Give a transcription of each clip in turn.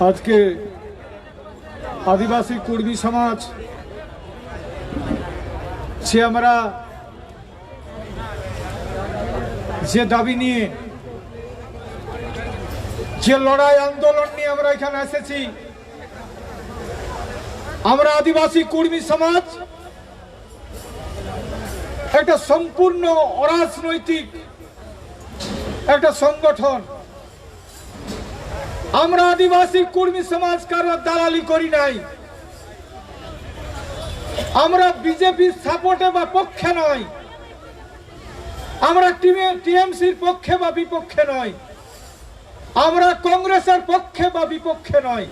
आज के आदिवासी कुर्मी समाज से हमारा जे दाबी निये जे लड़ाई आंदोलन निये আমরা এখানে এসেছি আমরা आदिवासी कुर्मी समाज একটা সম্পূর্ণ অরাজনৈতিক একটা সংগঠন। আমরা आदिवासी कुर्मी समाज কারো দালালি করি নাই। আমরা বিজেপি সাপোর্টে বা পক্ষে নই। আমরা টিএমসির পক্ষে বা বিপক্ষে নই। আমরা কংগ্রেসের পক্ষে বা বিপক্ষে নই।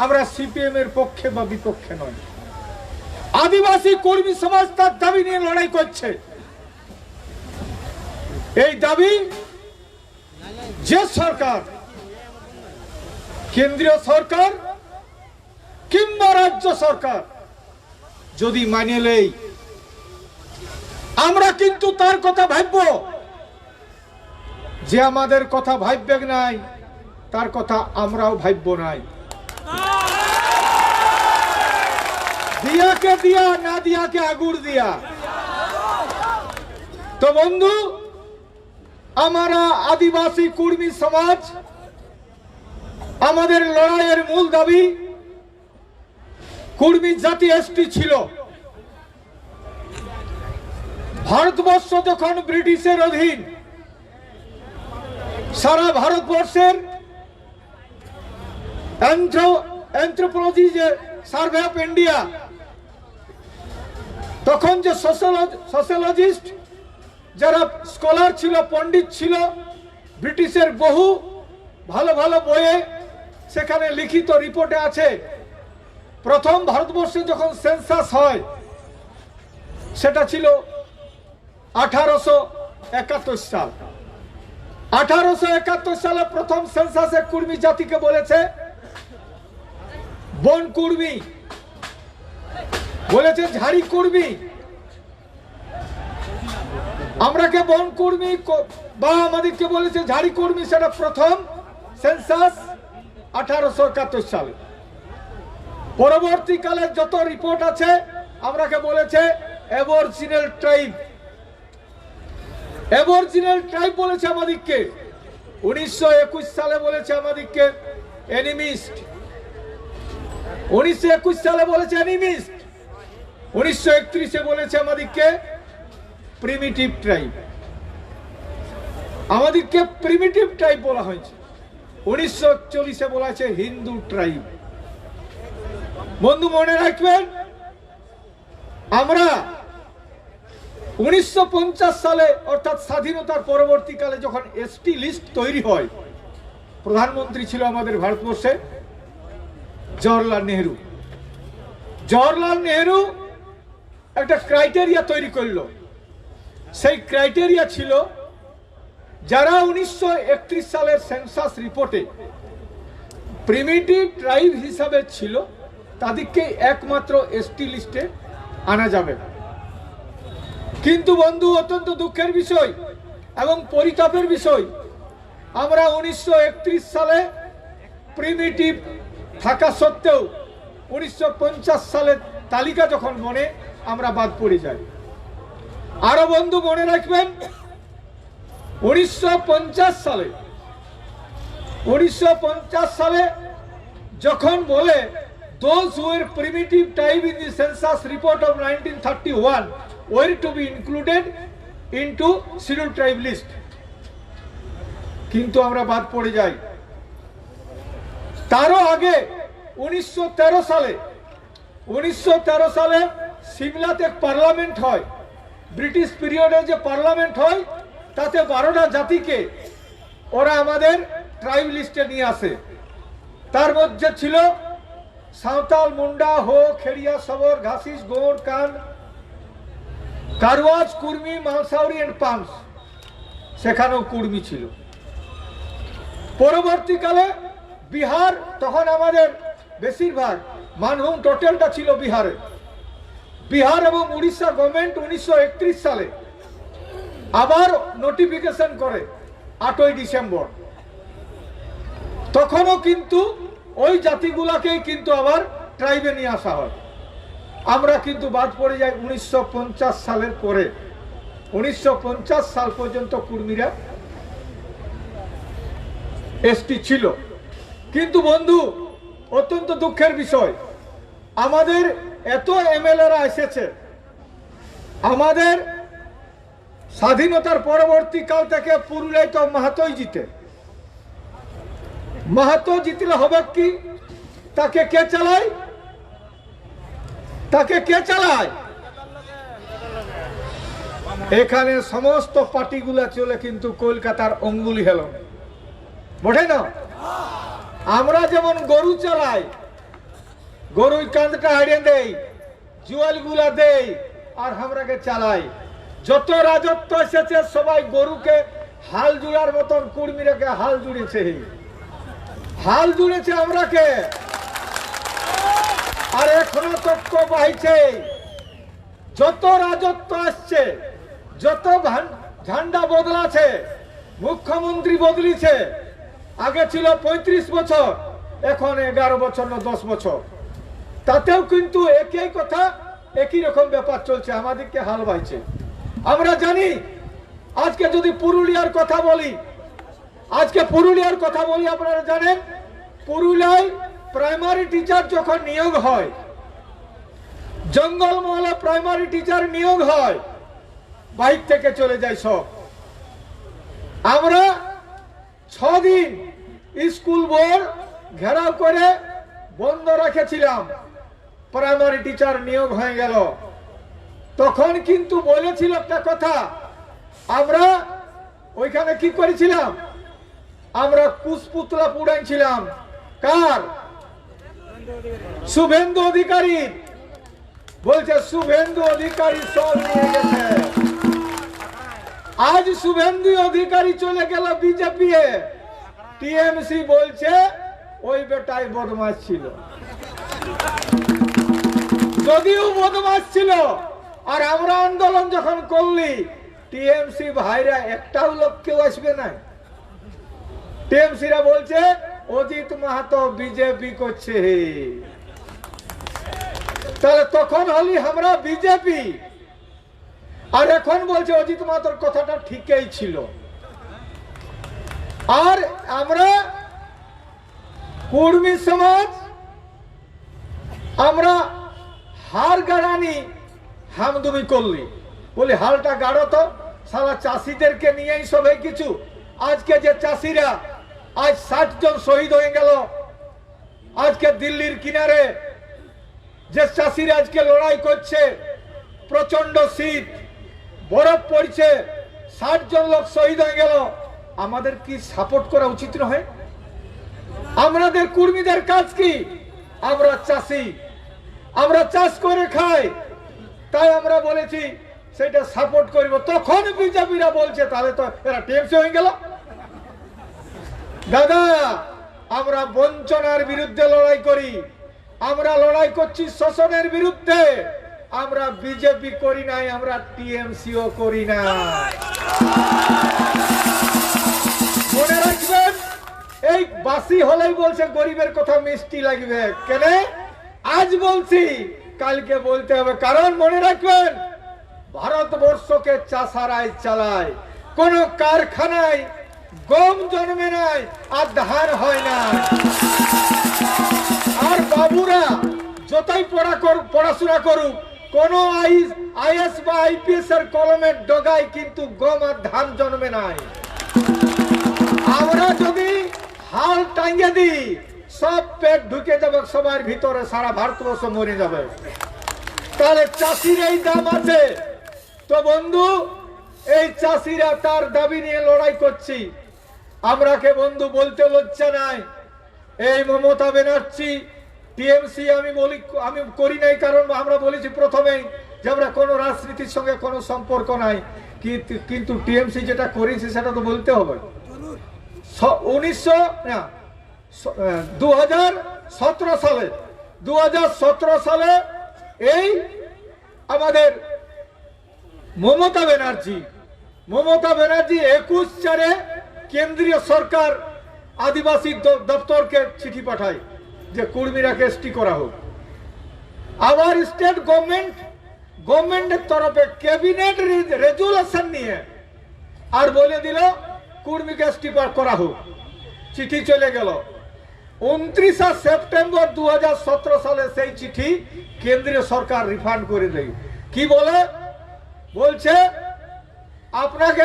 আমরা সিপিএম এর পক্ষে বা বিপক্ষে নই। आदिवासी কর্মী সমাজ তার দাবি নিয়ে লড়াই করছে। এই দাবি যে সরকার কেন্দ্রীয় সরকার কিংবা রাজ্য সরকার যদি মানে নেয় আমরা কিন্তু তার কথা ভাববো। যে আমাদের কথা ভাববে নাই তার কথা আমরাও ভাববো নাই। दिया के दिया ना दिया के आगुड़ दिया। तो बंधु हमारा आदिवासी कुर्मी समाज हमारे लड़ाइয়ের मूल दाबी कुर्मी जाति एसटी छिलो। भारतवर्ष যখন ব্রিটিশের অধীন সারা ভারতবর্ষের एंथ्रोपोलॉजी যে সার্ভে অফ ইন্ডিয়া তখন যে সোশ্যালজিস্ট যারা স্কলার ছিল পণ্ডিত ছিল ব্রিটিশের বহু ভালো ভালো বইয়ে সেখানে লিখিত রিপোর্টে আছে প্রথম ভারতবর্ষে যখন সেন্সাস হয় সেটা ছিল 1871 সাল। 1871 সালে প্রথম সেন্সাসে কুর্মি জাতিকে বলেছে বন কুর্মি, বলেছে ঝাড়ি কুর্মি। আমরাকে বন কুর্মি বা আমাদেরকে বলেছে ঝাড়ি কুর্মি। সেটা প্রথম সেন্সাস 1871 সালে। পরবর্তীকালে যত রিপোর্ট আছে আমরাকে বলেছে অ্যাবরিজিনাল ট্রাইব। অ্যাবরিজিনাল ট্রাইব বলেছে আমাদেরকে। 1921 সালে বলেছে আমাদেরকে এনিমিস্ট। 1921 সালে বলেছে এনিমিস্ট। 1931 বলেছে আমাদেরকে প্রিমিটিভ ট্রাইব। আমাদেরকে প্রিমিটিভ ট্রাইব বলা হয়েছে। 1941 বলা হয়েছে হিন্দু ট্রাইব। বন্ধু মনে রাখবেন আমরা 1950 সালে অর্থাৎ স্বাধীনতার পরবর্তীকালে যখন এসটি লিস্ট তৈরি হয় প্রধানমন্ত্রী ছিল আমাদের ভারতবর্ষে জওহরলাল নেহরু। জওহরলাল নেহরু একটা ক্রাইটেরিয়া তৈরি করলো। সেই ক্রাইটেরিয়া ছিল যারা 1931 সালের সেন্সাস রিপোর্টে প্রিমিটিভ ট্রাইব হিসাবে ছিল তাদেরকে একমাত্র এসটি লিস্টে আনা যাবে। কিন্তু বন্ধু অত্যন্ত দুঃখের বিষয় এবং পরিতাপের বিষয় আমরা 1931 সালে প্রিমিটিভ থাকা সত্ত্বেও 1950 সালের তালিকা যখন মনে আমরা বাদ পড়ে যাই। আরো বন্ধু মনে রাখবেন 1950 সালে যখন বলে those who were primitive tribe in the census report of 1931 were to be included into scheduled tribe list, কিন্তু আমরা বাদ পড়ে যাই। তারও আগে 1913 সালে সিমলাতে পার্লামেন্ট হয়। ব্রিটিশ পিরিয়ডে যে পার্লামেন্ট হয় তাতে 12টা জাতিকে ওরা আমাদের ট্রাইব লিস্টে নিয়ে আসে। তার মধ্যে ছিল সাঁওতাল, মুন্ডা, হো, খেড়িয়া, সবর, ঘাসিস, গোঁড়, কান, কারওয়াজ, কুর্মি, মালসাউরি এন্ড পাঞ্চ। সেখানেও কুর্মি ছিল। পরবর্তীকালে বিহার, তখন আমাদের বেশিরভাগ মানভূম টোটালটা ছিল বিহারে। বিহার এবং উড়িষ্যা গভর্নমেন্ট 1931 সালে আবার নোটিফিকেশন করে 8ই ডিসেম্বর। তখনও কিন্তু ওই জাতিগুলাকেই কিন্তু আবার ট্রাইবে নিয়ে আসা হয়। আমরা কিন্তু বাদ পড়ে যাই 1950 সালের পরে। 1950 সাল পর্যন্ত কুর্মীরা এসটি ছিল। কিন্তু বন্ধু, অত্যন্ত দুঃখের বিষয়, আমাদের এত এমএলএরা এসেছে, আমাদের স্বাধীনতার পরবর্তীকাল থেকে পুরুলিয়ায় তো মাহাতোই জিতে। মাহাতো জিতলে হবে কি? তাকে কে চালায়? তাকে কে চালায়? এখানে সমস্ত পার্টিগুলা চলে কিন্তু কলকাতার অঙ্গুলি হেল, বটে না? আমরা যেমন গরু চালাই, গরুই কাঁধটা হারিয়ে দেই, জুয়ালগুলা দেই, আর আমরাকে চালাই। যত রাজত্ব এসেছে সবাই গরুকে হাল জুড়ার মতন কুর্মীরাকে হাল জুড়েছে, হাল জুড়েছে আমরাকে। আর এখনো তক্ক বাহিছে। যত রাজত্ব আসছে, যত ঝান্ডা বদলাছে, মুখ্যমন্ত্রী বদলিছে, আগে ছিল 35 বছর, এখন 11 বছর না 10 বছর, তাতেও কিন্তু একই কথা, একই রকম ব্যাপার চলছে, আমাদেরকে হাল বাইছে। আমরা জানি, আজকে যদি পুরুলিয়ার কথা বলি, আপনারা জানেন পুরুলিয়ায় প্রাইমারি টিচার যখন নিয়োগ হয়, জঙ্গলমহলে প্রাইমারি টিচার নিয়োগ হয়, বাইক থেকে চলে যায় সব। আমরা 6 দিন স্কুল বোর্ড ঘেরাও করে বন্ধ রেখেছিলাম, প্রাইমারি টিচার নিয়োগ হয়ে গেল। তখন কিন্তু বলেছিল একটা কথা, আমরা ওইখানে কি করেছিলাম? আমরা কুশপুতলা পুড়াইছিলাম। কার? শুভেন্দু অধিকারী। বলছে শুভেন্দু অধিকারী সব নিয়ে গেছে। আজ শুভেন্দু অধিকারী চলে গেল বিজেপি এ। টিএমসি বলছে ওই বেটাই বদমাশ ছিল। যদিও বদমাশ ছিল, আর আমরা আন্দোলন যখন করলি, টিএমসি ভাইরা একটাও লোক কেউ আসবে না। টিএমসিরা বলছে অজিত মাহাতো বিজেপি করছে। তাহলে তখন হলি আমরা বিজেপি, আর এখন বলছে অজিত মাহাতোর কথাটা ঠিকই ছিল। আর আমরা কুর্মী সমাজ, আমরা হার গাড়ানি হামদুমি করলি, বলি হালটা গাড়ো তো, সারা চাষিদেরকে নিয়েই সবাই কিছু। আজকে যে চাষিরা, আজ 60 জন শহীদ হয়ে গেল। আজকে দিল্লির কিনারে যে চাষিরা আজকে লড়াই করছে, প্রচন্ড শীত, বরফ পড়ছে, 60 জন লোক শহীদ হয়ে গেল। আমাদের কি সাপোর্ট করা উচিত নয়? আমাদের কর্মীদের কাজ কি? আমরা চাষি, আমরা চাষ করে খাই, তাই আমরা বলেছি সেটা সাপোর্ট করব। তখন বিজেপিরা বলছে তাহলে তো এরা টিএমসি হয়ে গেল। দাদা, আমরা বঞ্চনার বিরুদ্ধে লড়াই করি, আমরা লড়াই করছি শোষণের বিরুদ্ধে। আমরা বিজেপি করি নাই, আমরা টিএমসিও করি না। মনে রাখবেন, এই বাসি হলেই বলছে গরিবের কথা মিষ্টি লাগবে। কেন আজ বলছি, কালকে বলতে হবে। কারণ মনে রাখবেন, ভারতবর্ষকে চাষারাই চালায়, কোন কারখানায় গম জন্মে নাই, আর ধান হয় না। আর বাবুরা যতই পড়াশোনা করুক, কোন আইএস বা আইপিএস এর কলমের ডগায় কিন্তু গম আর ধান জন্মে নাই। আমরা যদি হাল টাঙ্গে দিই, সব পেট ঢুকে যাবে সবার ভিতরে, সারা ভারতবর্ষ মরে যাবে। তাহলে চাষির এই দাম আছে। তো বন্ধু, এই চাষিরা তার দাবি নিয়ে লড়াই করছি। আমরাকে বন্ধু বলতে লজ্জা নাই। এই মমতা ব্যানার্জি, টিএমসি আমি করি নাই, কারণ আমরা বলেছি প্রথমেই যে আমরা কোনো রাজনীতির সঙ্গে কোনো সম্পর্ক নাই। কিন্তু টিএমসি যেটা করেছে সেটা তো বলতে হবে। 2017 সালে এই আমাদের মমতা ব্যানার্জি 21/4 কেন্দ্রীয় সরকার আদিবাসী দপ্তরকে চিঠি পাঠায়। যে কুর্মীরাকে এসটি করা হোক। আবার স্টেট গভর্নমেন্টের তরফে ক্যাবিনেট রেজুলেশন নিয়ে আর বলে দিল কুর্মীকে এসটি করা হোক। চিঠি চলে গেল 29 সেপ্টেম্বর 2017 সালে সেই চিঠি কেন্দ্রীয় সরকার রিফান্ড করে দেয়। কি বলছে আপনাকে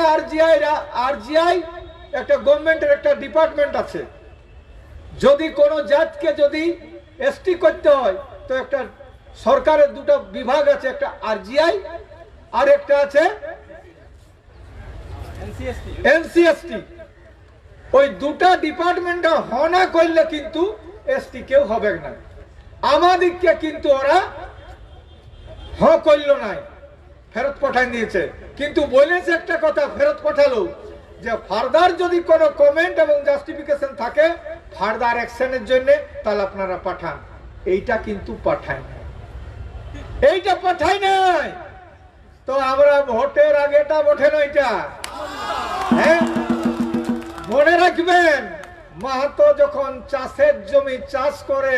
আরজিআই একটা গভর্নমেন্টের একটা ডিপার্টমেন্ট আছে, যদি কোনো জাতকে যদি এসটি করতে হয় তো একটা সরকারের দুটো বিভাগ আছে, একটা আরজিআই আর একটা আছে এনসিএসটি। ওই দুটা ডিপার্টমেন্ট হনা করলে কিন্তু এসটি কেউ হবে না। আমাদেরকে কিন্তু ওরা করল নাই, ফেরত পাঠাই দিয়েছে। কিন্তু বলেছে একটা কথা, ফেরত পাঠালো যে ফার্দার যদি কোনো কমেন্ট এবং জাস্টিফিকেশন থাকে ফার্দার অ্যাকশনের জন্য তাহলে আপনারা পাঠান। এইটা কিন্তু পাঠায় না, এইটা পাঠাই নাই। তো আমরা ভোটের আগেটা বটে না এটা, হ্যাঁ মনে রাখবেন। মাহাতো যখন চাষের জমি চাষ করে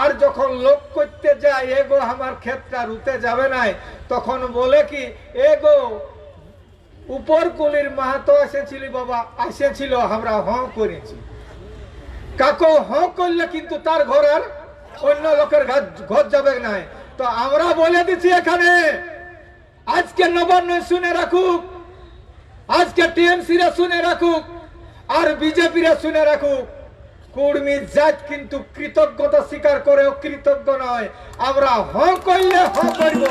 আর যখন লোক করতে যায় এগো আমার ক্ষেতটা রুতে যাবে নাই, তখন বলে কি এগো উপর কুলির মাহাতো এসেছিল বাবা, এসেছিল আমরা করেছি। কাকো করলে কিন্তু তার ঘর আর অন্য লোকের ঘর যাবে নাই। তো আমরা বলে দিচ্ছি এখানে, আজকে নবান্ন শুনে রাখুক, আজকে টিএমসি রা শুনে রাখুক আর বিজেপি রা শুনে রাখুক, কুর্মী জাত কিন্তু কৃতজ্ঞতা স্বীকার করেও কৃতজ্ঞ নয়। আমরা করলে করব,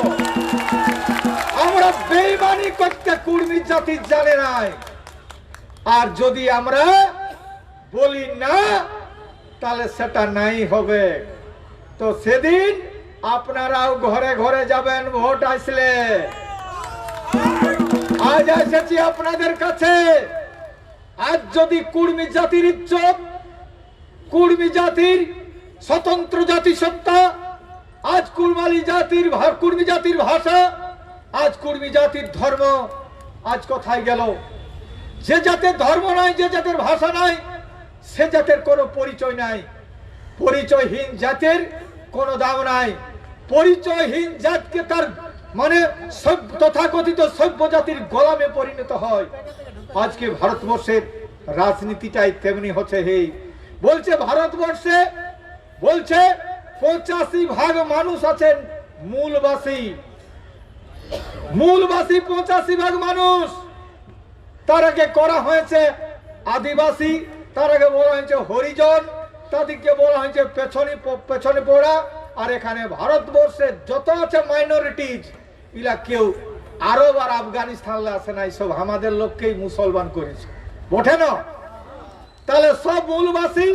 আমরা বেঈমানি করতে কুর্মী জাতি জানে নাই। আর যদি আমরা বলি না তাহলে সেটা নাই হবে। তো সেদিন আপনারাও ঘরে ঘরে যাবেন ভোট আসলে। আজ এসেছি আপনাদের কাছে, আজ যদি কুর্মী জাতির ইজ্জত, কুর্মী জাতির স্বতন্ত্র জাতিসত্তা, আজ কুর্মী জাতির ভাষা, আজ কুর্মী জাতির ধর্ম আজ কোথায় গেল? যে জাতের ধর্ম নাই, যে জাতের ভাষা নাই, সে জাতের কোনো পরিচয় নাই। পরিচয়হীন জাতের কোনো দাম নাই। পরিচয়হীন জাতকে তার মানে তথাকথিত সভ্য জাতির গোলামে পরিণত হয়। আজকে ভারতবর্ষের রাজনীতিটাই তেমনি হচ্ছে। বলছে ভারতবর্ষে বলছে 85% মানুষ আছেন মূলবাসী। 85% মানুষ। তার আগে করা হয়েছে আদিবাসী, তার আগে বলা হয়েছে হরিজন, তাদেরকে বলা হয়েছে পেছনে পড়া। আর এখানে ভারতবর্ষে যত আছে মাইনরিটিজ, ইলা কেউ আরব আর আফগানিস্তান আসে না, সব আমাদের লোককেই মুসলমান করেছে, বটে না? তাহলে সব মূলবাসী।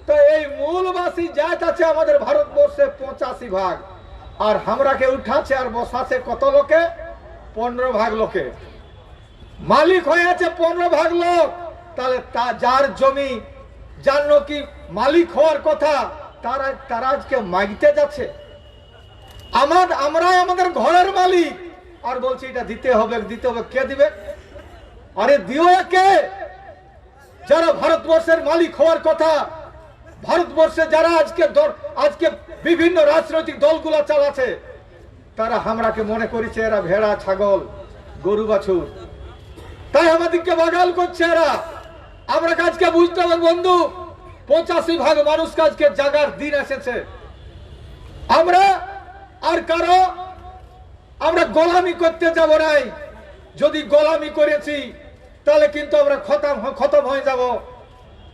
তো এই মূলবাসী জাত আছে আমাদের ভারতবর্ষে 85%। আর আমরাকে উঠাছে আর বসাছে কত লোকে? 15% লোকে। মালিক হয়ে আছে 15% লোক। তাহলে যার জমি, যার নাকি মালিক হওয়ার কথা, তারা আজকে মাগতে যাচ্ছে। আমরাই আমাদের ঘরের মালিক আর বলছি এটা দিতে হবে। কে দিবে? আরে দিও কে? যারা ভারতবর্ষের মালিক হওয়ার কথা, ভারতবর্ষে যারা আজকে বিভিন্ন রাজনৈতিক দলগুলা চালাচ্ছে, তারা আমরাকে মনে করেছে এরা ভেড়া, ছাগল, গরু, বাছুর, তাই আমাদেরকে বাগাল করছে এরা। আমরা কাজকে বুঝতে হবে বন্ধু, 85% মানুষ কাজকে জাগার দিন এসেছে। আমরা আর কারো আমরা গোলামি করতে যাব নাই। যদি গোলামি করেছি তাহলে কিন্তু আমরা খতম হয়ে যাব।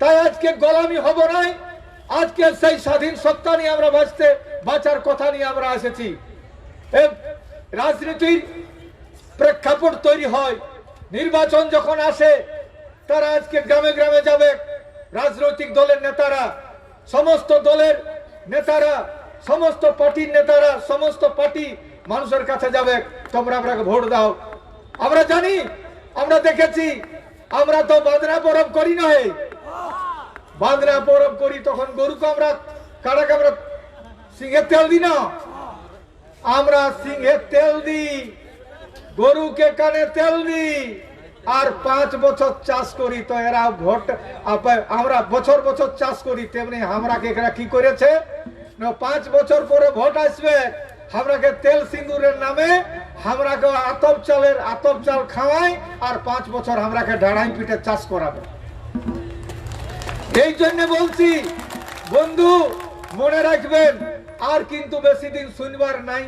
তাই আজকে গোলামি হব নাই। আজকে সেই স্বাধীন সত্তা নিয়ে আমরা বাঁচার কথা নিয়ে আমরা এসেছি। রাজনীতির প্রেক্ষাপট তৈরি হয়, নির্বাচন যখন আসে তারা আজকে গ্রামে গ্রামে যাবে। রাজনৈতিক দলের নেতারা, সমস্ত দলের নেতারা, সমস্ত পার্টির নেতারা, সমস্ত পার্টি মানুষের কাছে যাবে, তোমরা আমাকে ভোট দাও। আমরা জানি, আমরা দেখেছি, আমরা তো বাঁধনা পরব করি না। বাঁধনা পরব করি তখন গরুকে আমরা কাটাকে আমরা সিংহের তেল দিই না, আমরা সিংহের তেল দিই, গরুকে কানে তেল দিই। আর 5 বছর চাষ করি, তো এরা ভোট আমরা বছর বছর চাষ করি, তেমনি আমরাকে এরা কি করেছে, 5 বছর পরে ভোট আসবে, আমরাকে তেল সিন্দুরের নামে আমরাকে আতপ চাল খাওয়াই, আর 5 বছর আমরাকে ডাড়াই পিঠে চাষ করাবে। এই জন্য বলছি বন্ধু, মনে রাখবেন, আর কিন্তু বেশি দিন শুনবার নাই।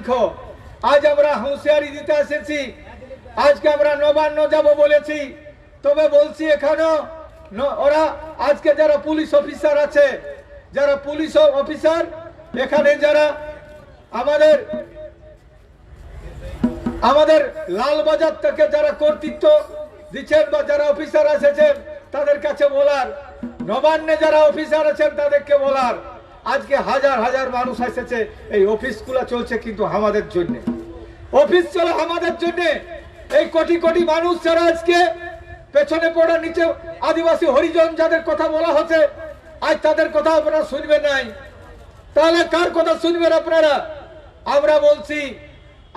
আজ আমরা হুঁশিয়ারি দিতে এসেছি, আজকে আমরা নবান্ন যাব বলেছি, তবে বলছি এখানেও ওরা আজকে যারা পুলিশ অফিসার আছে, যারা পুলিশ অফিসার এখানে যারা আমাদের লালবাজার থেকে যারা কর্তৃত্ব দিচ্ছেন বা যারা অফিসার এসেছেন, তাদের কাছে বলার, নবান্নে যারা অফিসার আছেন তাদেরকে বলার, আজকে হাজার হাজার মানুষ এসেছে, এই অফিসগুলো চলছে কিন্তু আমাদের জন্য, অফিস চলে আমাদের জন্য। এই কোটি কোটি মানুষ যারা আজকে পেছনে পড়ে, নিচে আদিবাসী হরিজন যাদের কথা বলা হচ্ছে, আজ তাদের কথা আপনারা শুনবেন নাই, তাহলে কার কথা শুনবেন আপনারা? আমরা বলছি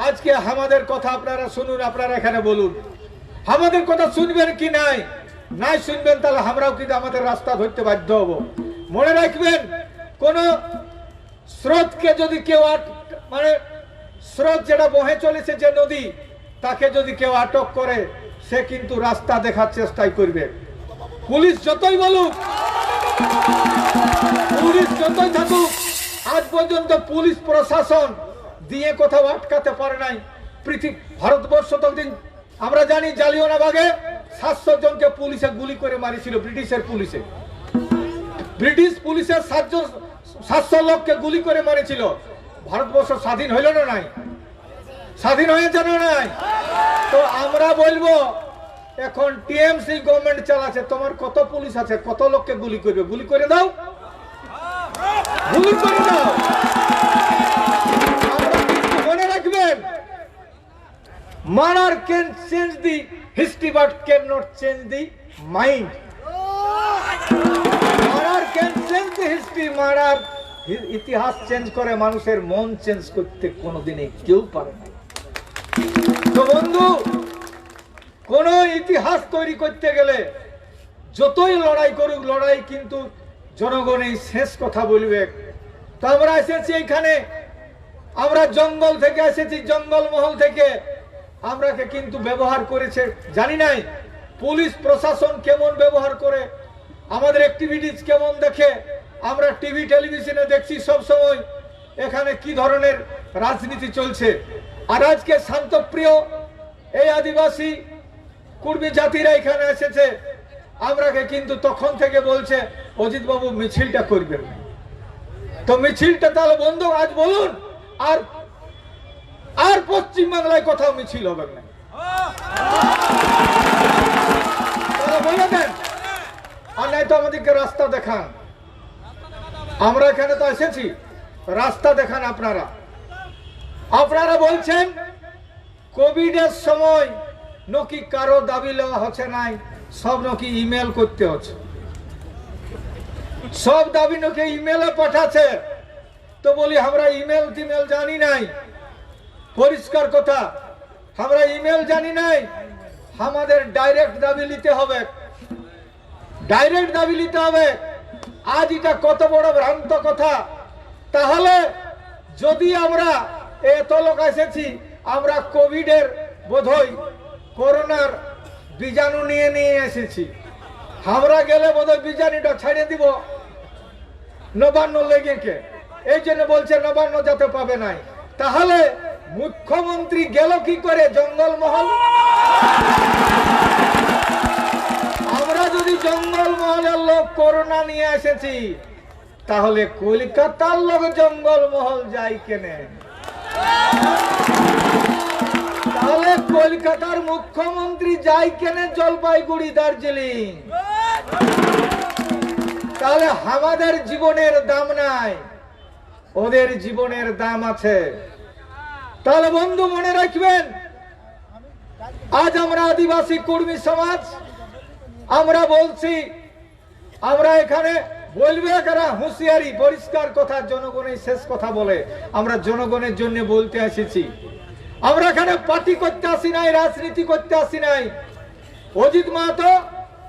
আজকে আমাদের কথা আপনারা শুনুন, আপনারা এখানে বলুন আমাদের কথা শুনবেন কি নাই। নাই শুনবেন তাহলে আমরাও কিন্তু আমাদের রাস্তা ধরতে বাধ্য হব। মনে রাখবেন, কোন স্রোতকে যদি কেউ স্রোত যেটা বহে চলেছে যে নদী, তাকে যদি কেউ আটক করে, সে কিন্তু রাস্তা দেখার চেষ্টাই করবে। পুলিশ যতই বলুক, পুলিশ যতই থাকুক, আজ পর্যন্ত পুলিশ প্রশাসন দিয়ে কোথাও আটকাতে পারে নাই। ভারতবর্ষ ততদিন আমরা জানি, জালিয়ানওয়ালাবাগে 700 জনকে পুলিশে গুলি করে মারিছিল, ব্রিটিশের পুলিশে। ব্রিটিশ পুলিশের 700 লোককে গুলি করে মারিছিল। ভারতবর্ষ স্বাধীন হইল না নাই? স্বাধীন হয়েছে না নাই? তো আমরা বলবো, এখন টিএমসি গভর্নমেন্ট চালাচ্ছে, তোমার কত পুলিশ আছে, কত লোককে গুলি করবে? গুলি করে দাও, গুলি করে দাও। মনে রাখবেন, murder can change the history but cannot change the mind. Murder can change the history, murder ইতিহাস চেঞ্জ করে, মানুষের মন চেঞ্জ করতে কোনোদিনই কেউ পারে না। তো বন্ধু, কোন ইতিহাস তৈরি করতে গেলে যতই লড়াই করুক, লড়াই কিন্তু জনগণই শেষ কথা বলবে। তো আমরা এসেছি এখানে, আমরা জঙ্গল থেকে এসেছি, জঙ্গল মহল থেকে আমরাকে কিন্তু ব্যবহার করেছে জানি নাই। পুলিশ প্রশাসন কেমন ব্যবহার করে, আমাদের অ্যাক্টিভিটিস কেমন দেখে, আমরা টিভি টেলিভিশনে দেখছি সব সময় এখানে কি ধরনের রাজনীতি চলছে। আর আজকে শান্তপ্রিয় এই আদিবাসী কুর্মী জাতিরা এখানে এসেছে, আমরাকে কিন্তু তখন থেকে বলছে অজিত বাবু মিছিলটা করবেন। তো মিছিলটা তাহলে বন্ধ আজ বলুন, আর পশ্চিম বাংলায় কোথাও মিছিল হবে না, বলে দেন। আর নাই তো আমাদেরকে রাস্তা দেখান, আমরা এখানে তো এসেছি, রাস্তা দেখান আপনারা। আপনারা বলছেন কোভিডের সময় নাকি কারো দাবি লওয়া হচ্ছে নাই, সব নাকি ইমেল করতে হচ্ছে, সব দাবি নাকি ইমেলে পাঠাচ্ছে। তো বলি আমরা ইমেল টিমেল জানি নাই, পরিষ্কার কথা, আমরা ইমেল জানি নাই। আমাদের ডাইরেক্ট দাবি নিতে হবে, ডাইরেক্ট দাবি নিতে হবে। আজ এটা কত বড় ভ্রান্ত কথা। তাহলে যদি আমরা এত লোক এসেছি, আমরা কোভিডের বোধহয় করোনার বীজাণু নিয়ে এসেছি, আমরা গেলে বোধহয় বীজাণুটা ছেড়ে দিব নবান্ন লেগে কে, এই জন্য বলছে নবান্ন যাতে পাবে নাই। তাহলে মুখ্যমন্ত্রী গেল কি করে জঙ্গলমহল? আমরা যদি জঙ্গলমহলের লোক করোনা নিয়ে এসেছি, তাহলে কলকাতার লোক জঙ্গলমহল যাই কেনে? তাহলে কলকাতার মুখ্যমন্ত্রী যাই কেনে জলপাইগুড়ি, দার্জিলিং? তাহলে আমাদের জীবনের দাম নাই, ওদের জীবনের দাম আছে। তাহলে বন্ধু মনে রাখবেন, আজ আমরা আদিবাসী কর্মী সমাজ, আমরা বলছি, আমরা এখানে বলবে কারা হুঁশিয়ারি, পরিষ্কার কথা, জনগণের শেষ কথা বলে। আমরা জনগণের জন্য বলতে এসেছি, আমরা এখানে পার্টি করতে আসি নাই, রাজনীতি করতে আসি নাই। অজিত মাহাতো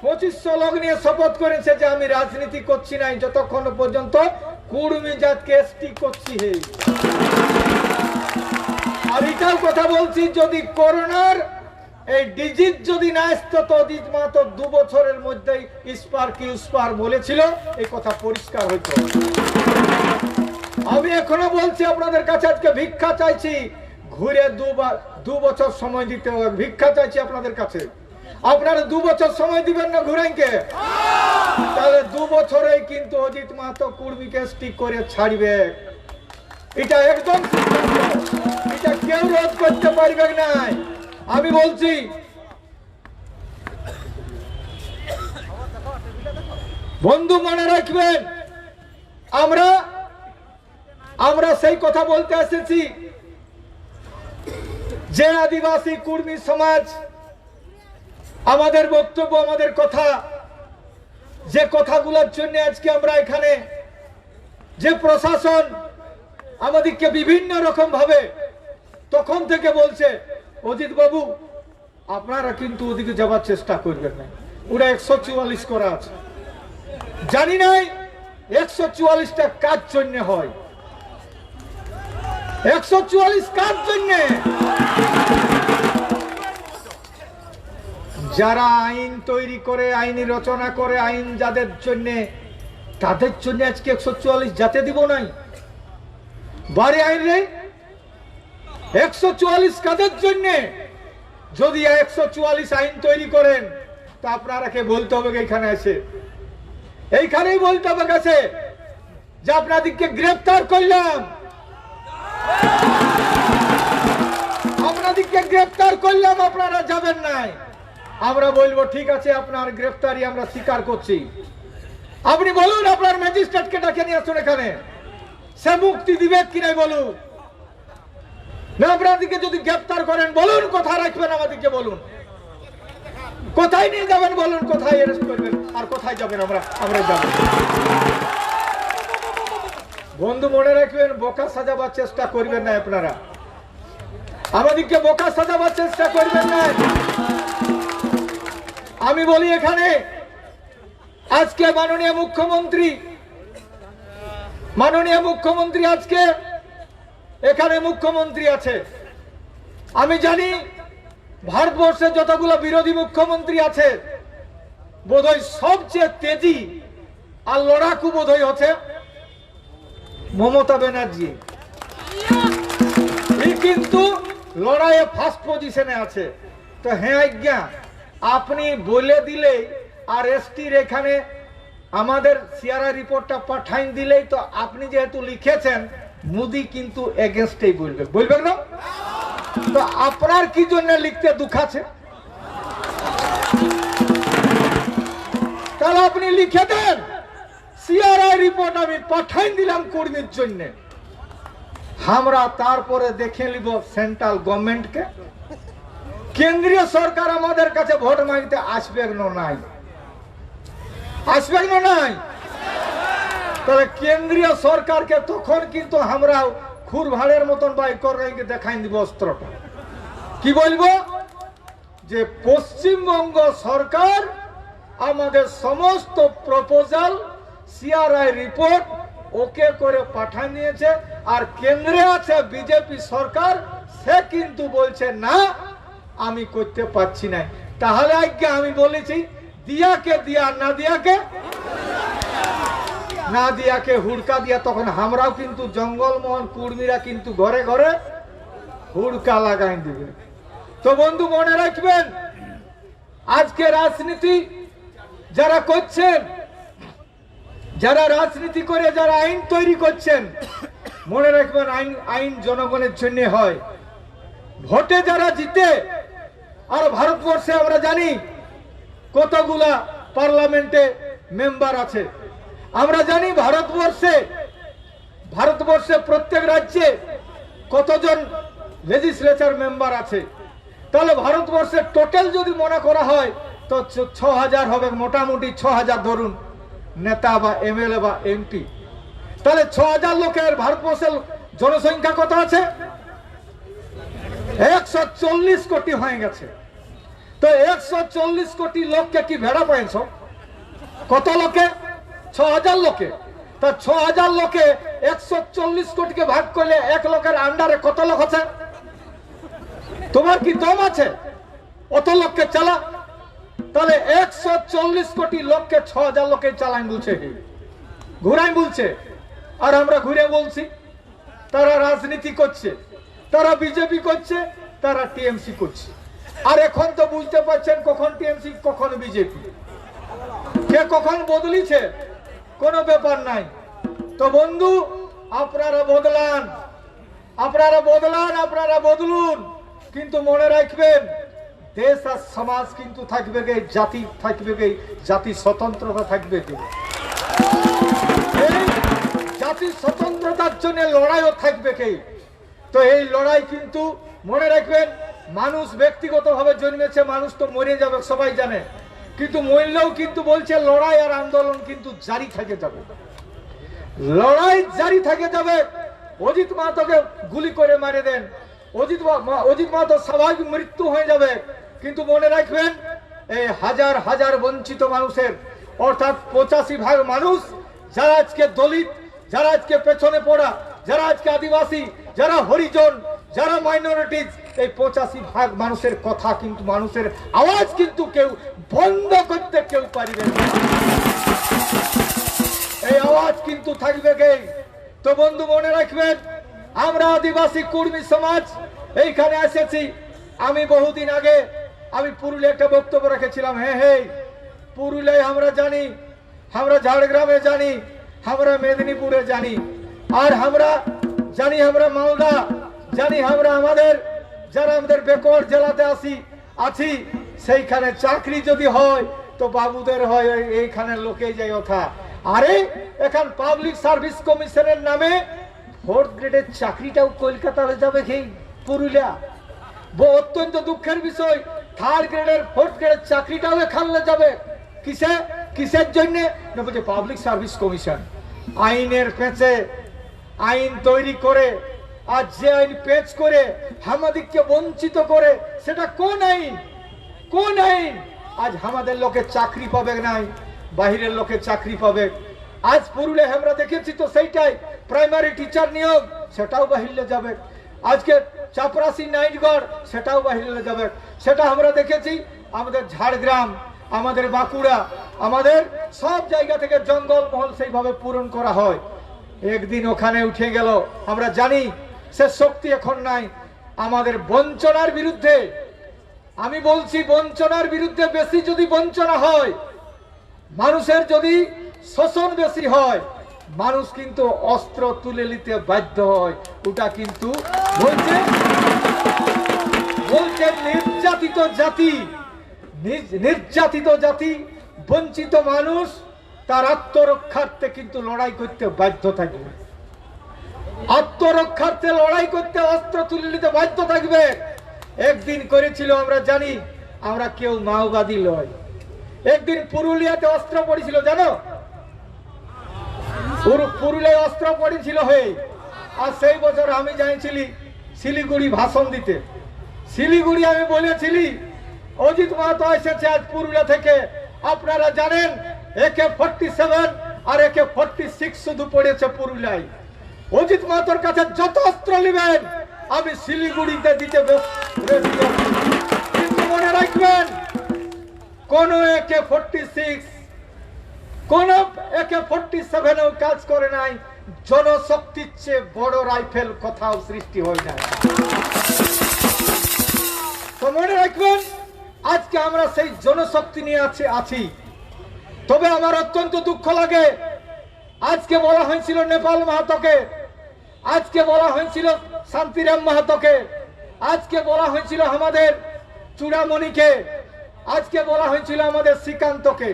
2500 লোক নিয়ে শপথ করেছে যে আমি রাজনীতি করছি না যতক্ষণ পর্যন্ত কুর্মী জাতকে এসটি করছি। হে, আর এটাও কথা বলছি, যদি করোনার এই ডিজিজ যদি না আসতো তো অজিত মাহাতো 2 বছরের মধ্যেই ইস্পার কি উস্পার বলেছিল, এই কথা পরিষ্কার হইতো। আমি এখনো বলছি আপনাদের কাছে, আজকে ভিক্ষা চাইছি, ঘুরে 2 বছর সময় দিতে হবে। ভিক্ষা চাইছি আপনাদের কাছে, আপনারা 2 বছর সময় দিবেন না ঘুরাইকে? তাহলে 2 বছরেই কিন্তু অজিত মাহাতো কুর্মীকে স্টিক করে ছাড়বে। এটা একদম সিদ্ধান্ত, এটা কেউ রোধ করতে পারবে না। আমি বলছি, বন্ধু মনে রাখবেন, আমরা সেই কথা বলতে এসেছি যে আদিবাসী কুর্মী সমাজ, আমাদের বক্তব্য, আমাদের কথা, যে কথাগুলোর জন্য আজকে আমরা এখানে, যে প্রশাসন আমাদেরকে বিভিন্ন রকম ভাবে তখন থেকে বলছে, অজিত বাবু আপনারা কিন্তু ওদিকে যাবার চেষ্টা করবেন না, ওরা 144 করা আছে। জানি নাই 144টা কার জন্য হয়, 144 কার জন্য? যারা আইন তৈরি করে, আইনি রচনা করে, আইন যাদের জন্য, তাদের জন্য আজকে 144 যাতে দিব নাই। বারে আইন নেই, 144 কাদের জন্য? যদি 144 আইন তৈরি করেন তা আপনারাকে বলতে হবে এখানে এসে, এইখানেই বলতে হবে কাছে যে আপনাদেরকে গ্রেফতার করলাম, আপনাদেরকে গ্রেফতার করলাম, আপনারা যাবেন নাই। আমরা বলবো ঠিক আছে, আপনার গ্রেফতারি আমরা স্বীকার করছি। আপনি বলুন আপনার ম্যাজিস্ট্রেটকে ডাকে নিয়ে আসুন এখানে, সে মুক্তি দিবে কি নাই বলুন। না আপনাদেরকে যদি গ্রেফতার করেন বলুন কোথায় রাখবেন, আমাদেরকে বলুন কোথায় নিয়ে যাবেন, বলুন কোথায় অ্যারেস্ট করবেন আর কোথায় যাবেন, আমরা যাব। বন্ধু মনে রাখবেন, বোকা সাজাবার চেষ্টা করবেন না আপনারা, আমাদেরকে বোকা সাজাবার চেষ্টা করবেন না। আমি বলি এখানে আজকে মাননীয় মুখ্যমন্ত্রী আজকে এখানে মুখ্যমন্ত্রী আছে। আমি জানি ভারতবর্ষে যতগুলো বিরোধী মুখ্যমন্ত্রী আছে, বোধহয় সবচেয়ে তেজি আর লড়াকু বোধহয় হচ্ছে মমতা ব্যানার্জি। কিন্তু লড়াইয়ে ফার্স্ট পজিশনে আছে। তো হ্যাঁ আজ্ঞা, আপনি বলে দিলেই আর এসটির এখানে আমাদের সিআরআই রিপোর্টটা পাঠাই দিলেই তো, আপনি যেহেতু লিখেছেন মোদি কিন্তু এগেনস্টেই বলবেন না? তো আপনার কি জন্য লিখতে দুঃখ আছে? তাহলে আপনি লিখে দেন, সিআরআই রিপোর্ট আমি পাঠাই দিলাম কর্মীর জন্য, আমরা তারপরে দেখে নিব সেন্ট্রাল গভর্নমেন্টকে। কেন্দ্রীয় সরকার আমাদের কাছে ভোট মাগতে আসবে না নাই, আসবে না নাই? তাহলে কেন্দ্রীয় সরকারকে তখন কিন্তু আমরা খুর ভাড়ের মতন বাই করে দেখাই দিব অস্ত্রটা। কি বলবো? যে পশ্চিমবঙ্গ সরকার আমাদের সমস্ত প্রপোজাল, সিআরআই রিপোর্ট ওকে করে পাঠান দিয়েছে, আর কেন্দ্রে আছে বিজেপি সরকার, সে কিন্তু বলছে না আমি করতে পারছি না। তাহলে আজকে আমি বলেছি, দিয়াকে দিয়া, না দিয়াকে হুড়কা দিয়া, তখন আমরাও কিন্তু জঙ্গলমোহন কুর্মীরা কিন্তু ঘরে ঘরে হুড়কা লাগাই দিবে। তো বন্ধু মনে রাখবেন, আজকে রাজনীতি যারা করছেন, যারা রাজনীতি করে যারা আইন তৈরি করছেন, মনে রাখবেন আইন জনগণের জন্য হয়। ভোটে যারা জিতে, আর ভারতবর্ষে আমরা জানি কতগুলা পার্লামেন্টে মেম্বার আছে, আমরা জানি ভারতবর্ষে প্রত্যেক রাজ্যে কতজন লেজিসলেচার মেম্বার আছে। তাহলে ভারতবর্ষের টোটাল যদি মনে করা হয় তো 6000 হবে, মোটামুটি 6000 ধরুন নেতা বা এমএলএ বা এমপি। তাহলে 6000 লোকের ভারতবর্ষের জনসংখ্যা কত আছে? 140 কোটি হয়ে গেছে। তো 140 কোটি লোককে কি ভেড়া পাইছ? কত লোকে? 6000 লোকে। তা 6000 লোকে 140 কোটিকে ভাগ করলে এক লোকের আন্ডারে কত লোক আছে? তোমার কি দম আছে অত লোককে চালা? তাহলে 140 কোটি লোককে 6000 লোকে চালান বলছে, ঘুরাই বলছে। আর আমরা ঘুরে বলছি তারা রাজনীতি করছে, তারা বিজেপি করছে, তারা টিএমসি করছে। আর এখন তো বুঝতে পারছেন কখন টিএমসি কখন বিজেপি, কে কখন বদলিছে কোনো ব্যাপার নাই। তো বন্ধু, আপনারা বদলান, আপনারা বদলান, আপনারা বদলুন, কিন্তু মনে রাখবেন দেশ আর সমাজ কিন্তু থাকবে গে, জাতি থাকবে গে, জাতি স্বতন্ত্রতা থাকবে গে। এই জাতি স্বতন্ত্রতার জন্য লড়াইও থাকবে কে। তো এই লড়াই কিন্তু মনে রাখবেন, মানুষ ব্যক্তিগতভাবে জন্মেছে, মানুষ তো মরে যাবে সবাই জানে, কিন্তু মরলেও কিন্তু বলছে লড়াই আর আন্দোলন কিন্তু জারি থেকে যাবে, লড়াই জারি থেকে যাবে। অজিত মাহাতোকে গুলি করে মারে দেন, অজিত মাহাতো স্বাভাবিক মৃত্যু হয়ে যাবে, কিন্তু মনে রাখবেন এই হাজার হাজার বঞ্চিত মানুষের অর্থাৎ 85% মানুষ যারা আজকে দলিত, যারা আজকে পেছনে পড়া, যারা আজকে আদিবাসী, যারা হরিজন, যারা মাইনরিটিজ, এই 85% মানুষের কথা কিন্তু, মানুষের আওয়াজ কিন্তু কেউ বন্ধ করতে কেউ পারবে না। এই আওয়াজ কিন্তু থাকবে কে। তো বন্ধু মনে রাখবেন, আমরা আদিবাসী কুর্মী সমাজ এইখানে এসেছি। আমি বহুদিন আগে আমি পুরুলিয়া একটা বক্তব্য রেখেছিলাম, হ্যাঁ পুরুলিয়ায় আমরা জানি, আমরা ঝাড়গ্রামে জানি, আমরা মেদিনীপুরে জানি, আর আমরা জানি আমরা মালদা জানি, আমরা আমাদের যারা আমাদের বেকর জেলাতে আছি সেইখানে চাকরি যদি হয় তো বাবুদের হয়, এইখানে লোকে যায় ওঠা। আরে এখন পাবলিক সার্ভিস কমিশনের নামে 4th গ্রেডের চাকরিটাও কলকাতায় যাবে কি পুরুলিয়া? অত্যন্ত দুঃখের বিষয়, 3rd গ্রেডের 4th গ্রেডের চাকরিটাও এখানে যাবে। কিসের জন্য? না বলছে পাবলিক সার্ভিস কমিশন আইনের পেঁচে আইন তৈরি করে, আর যে আইন পেঁচ করে আমাদেরকে বঞ্চিত করে, সেটা কোন আইন? কোন আইন? আজ আমাদের লোকে চাকরি পাবে নাই, বাহিরের লোকে চাকরি পাবে। আজ পুরুলিয়ায় আমরা দেখেছি তো সেইটাই, প্রাইমারি টিচার নিয়োগ সেটাও বাহিরে যাবে, আজকে চাপরাশি নাইটগড় সেটাও বাহিরে যাবে। সেটা আমরা দেখেছি আমাদের ঝাড়গ্রাম, আমাদের বাঁকুড়া, আমাদের সব জায়গা থেকে জঙ্গলমহল সেইভাবে পূরণ করা হয়। একদিন ওখানে উঠে গেল, আমরা জানি সে শক্তি এখন নাই। আমাদের বঞ্চনার বিরুদ্ধে, আমি বলছি বঞ্চনার বিরুদ্ধে, বেশি যদি বঞ্চনা হয়, মানুষের যদি শোষণ বেশি হয়, মানুষ কিন্তু অস্ত্র তুলে নিতে বাধ্য হয়। ওটা কিন্তু বলছে নির্যাতিত জাতি, নির্যাতিত জাতি, বঞ্চিত মানুষ তার আত্মরক্ষার্থে কিন্তু লড়াই করতে বাধ্য থাকবে, আত্মরক্ষার্থে লড়াই করতে অস্ত্র তুলে নিতে বাধ্য থাকবে। একদিন করেছিল আমরা জানি, আমরা কেউ মাওবাদী লয়। একদিন পুরুলিয়াতে অস্ত্র পড়েছিল জানো, পুরুলিয়ায় অস্ত্র পড়েছিল হয়ে। আর সেই বছর আমি যাইছিলি শিলিগুড়ি ভাষণ দিতে। শিলিগুড়ি আমি বলেছিলি অজিত মাহাতো এসেছে আজ পুরুলিয়া থেকে, আপনারা জানেন AK-47 আর AK-46 শুধু পড়েছে পুরুলিয়ায়। অজিত মাহাতোর কাছে যত অস্ত্র নেবেন আমি শিলিগুড়িতে দিতে, কিন্তু মনে রাখবেন কোন AK-46 কোন AK-47 কাজ করে নাই, জনশক্তির চেয়ে বড় রাইফেল কোথাও সৃষ্টি হয় না। তো মনে রাখবেন আজকে আমরা সেই জনশক্তি নিয়ে আছি। তবে আমার অত্যন্ত দুঃখ লাগে, আজকে বলা হয়েছিল নেপাল মাহাতোকে, আজকে বলা হয়েছিল শান্তিরাম মাহাতোকে, আজকে বলা হয়েছিল আমাদের চূড়ামণিকে, আজকে বলা হয়েছিল আমাদের শ্রীকান্তকে।